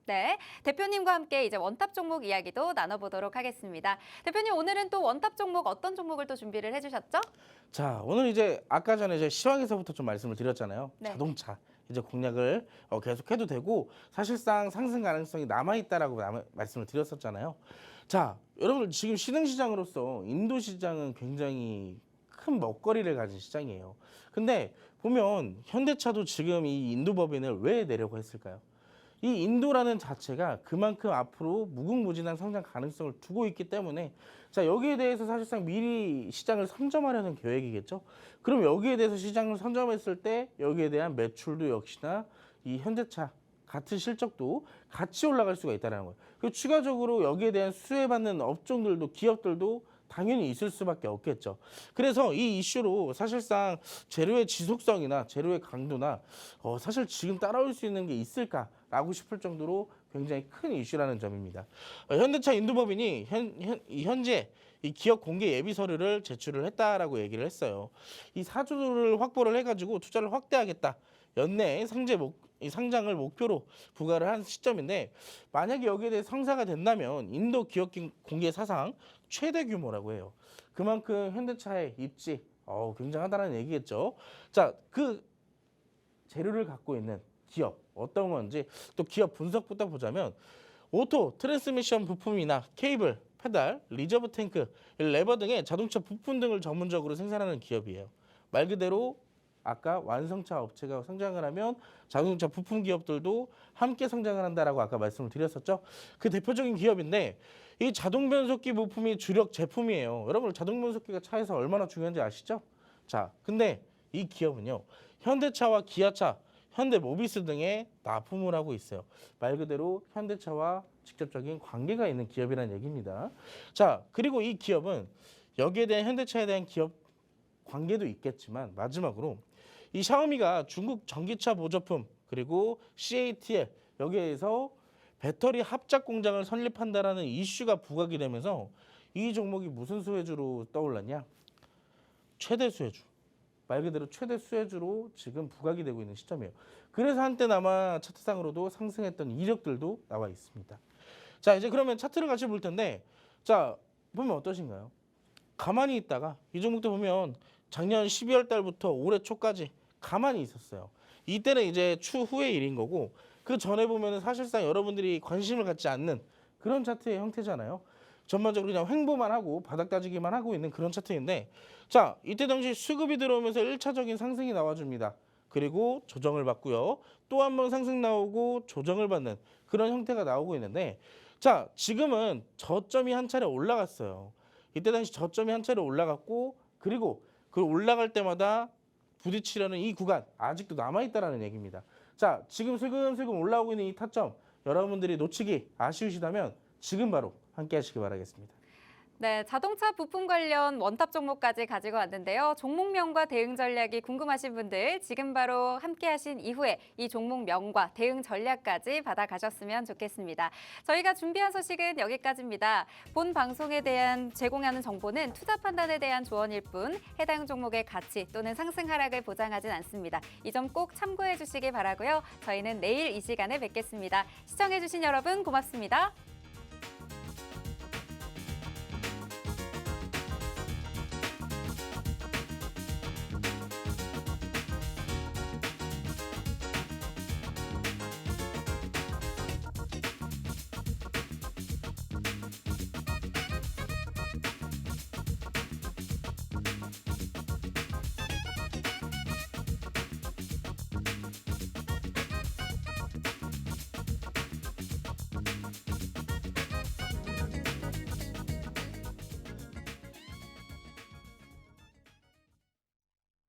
S1: 네, 대표님과 함께 이제 원탑 종목 이야기도 나눠보도록 하겠습니다. 대표님, 오늘은 또 원탑 종목 어떤 종목을 또 준비를 해주셨죠?
S2: 자, 오늘 이제 아까 전에 이제 시황에서부터 좀 말씀을 드렸잖아요.
S1: 네.
S2: 자동차 이제 공략을 계속해도 되고 사실상 상승 가능성이 남아있다라고 말씀을 드렸었잖아요. 자, 여러분 지금 신흥시장으로서 인도 시장은 굉장히 큰 먹거리를 가진 시장이에요. 근데 보면 현대차도 지금 이 인도 법인을 왜 내려고 했을까요? 이 인도라는 자체가 그만큼 앞으로 무궁무진한 성장 가능성을 두고 있기 때문에 자, 여기에 대해서 사실상 미리 시장을 선점하려는 계획이겠죠. 그럼 여기에 대해서 시장을 선점했을 때 여기에 대한 매출도 역시나 이 현대차 같은 실적도 같이 올라갈 수가 있다는 거예요. 그리고 추가적으로 여기에 대한 수혜받는 업종들도 기업들도 당연히 있을 수밖에 없겠죠. 그래서 이 이슈로 사실상 재료의 지속성이나 재료의 강도나 사실 지금 따라올 수 있는 게 있을까라고 싶을 정도로 굉장히 큰 이슈라는 점입니다. 현대차 인도법인이 현재 이 기업 공개 예비 서류를 제출을 했다라고 얘기를 했어요. 이 사주를 확보를 해가지고 투자를 확대하겠다. 연내에 상장을 목표로 부과를 한 시점인데 만약에 여기에 대해 성사가 된다면 인도 기업 공개 사상 최대 규모라고 해요. 그만큼 현대차의 입지 굉장하다는 얘기겠죠. 자, 그 재료를 갖고 있는 기업 어떤 건지 또 기업 분석부터 보자면 오토, 트랜스미션 부품이나 케이블, 페달, 리저브 탱크, 레버 등의 자동차 부품 등을 전문적으로 생산하는 기업이에요. 말 그대로 아까 완성차 업체가 성장을 하면 자동차 부품 기업들도 함께 성장을 한다라고 아까 말씀을 드렸었죠. 그 대표적인 기업인데 이 자동 변속기 부품이 주력 제품이에요. 여러분 자동 변속기가 차에서 얼마나 중요한지 아시죠? 자, 근데 이 기업은요. 현대차와 기아차, 현대모비스 등에 납품을 하고 있어요. 말 그대로 현대차와 직접적인 관계가 있는 기업이라는 얘기입니다. 자, 그리고 이 기업은 여기에 대한 현대차에 대한 기업 관계도 있겠지만 마지막으로 이 샤오미가 중국 전기차 보조품 그리고 CATL 여기에서 배터리 합작 공장을 설립한다라는 이슈가 부각이 되면서 이 종목이 무슨 수혜주로 떠올랐냐? 최대 수혜주. 말 그대로 최대 수혜주로 지금 부각이 되고 있는 시점이에요. 그래서 한때나마 차트상으로도 상승했던 이력들도 나와 있습니다. 자, 이제 그러면 차트를 같이 볼 텐데 자, 보면 어떠신가요? 가만히 있다가 이 종목도 보면 작년 12월 달부터 올해 초까지 가만히 있었어요. 이때는 이제 추후의 일인 거고 그 전에 보면은 사실상 여러분들이 관심을 갖지 않는 그런 차트의 형태잖아요. 전반적으로 그냥 횡보만 하고 바닥 다지기만 하고 있는 그런 차트인데 자, 이때 당시 수급이 들어오면서 1차적인 상승이 나와줍니다. 그리고 조정을 받고요. 또 한 번 상승 나오고 조정을 받는 그런 형태가 나오고 있는데 자, 지금은 저점이 한 차례 올라갔어요. 이때 당시 저점이 한 차례 올라갔고 그리고 그 올라갈 때마다 부딪히려는 이 구간 아직도 남아있다라는 얘기입니다. 자, 지금 슬금슬금 올라오고 있는 이 타점 여러분들이 놓치기 아쉬우시다면 지금 바로 함께 하시기 바라겠습니다.
S1: 네, 자동차 부품 관련 원탑 종목까지 가지고 왔는데요. 종목명과 대응 전략이 궁금하신 분들 지금 바로 함께 하신 이후에 이 종목명과 대응 전략까지 받아가셨으면 좋겠습니다. 저희가 준비한 소식은 여기까지입니다. 본 방송에 대한 제공하는 정보는 투자 판단에 대한 조언일 뿐 해당 종목의 가치 또는 상승 하락을 보장하진 않습니다. 이 점 꼭 참고해 주시기 바라고요. 저희는 내일 이 시간에 뵙겠습니다. 시청해 주신 여러분 고맙습니다.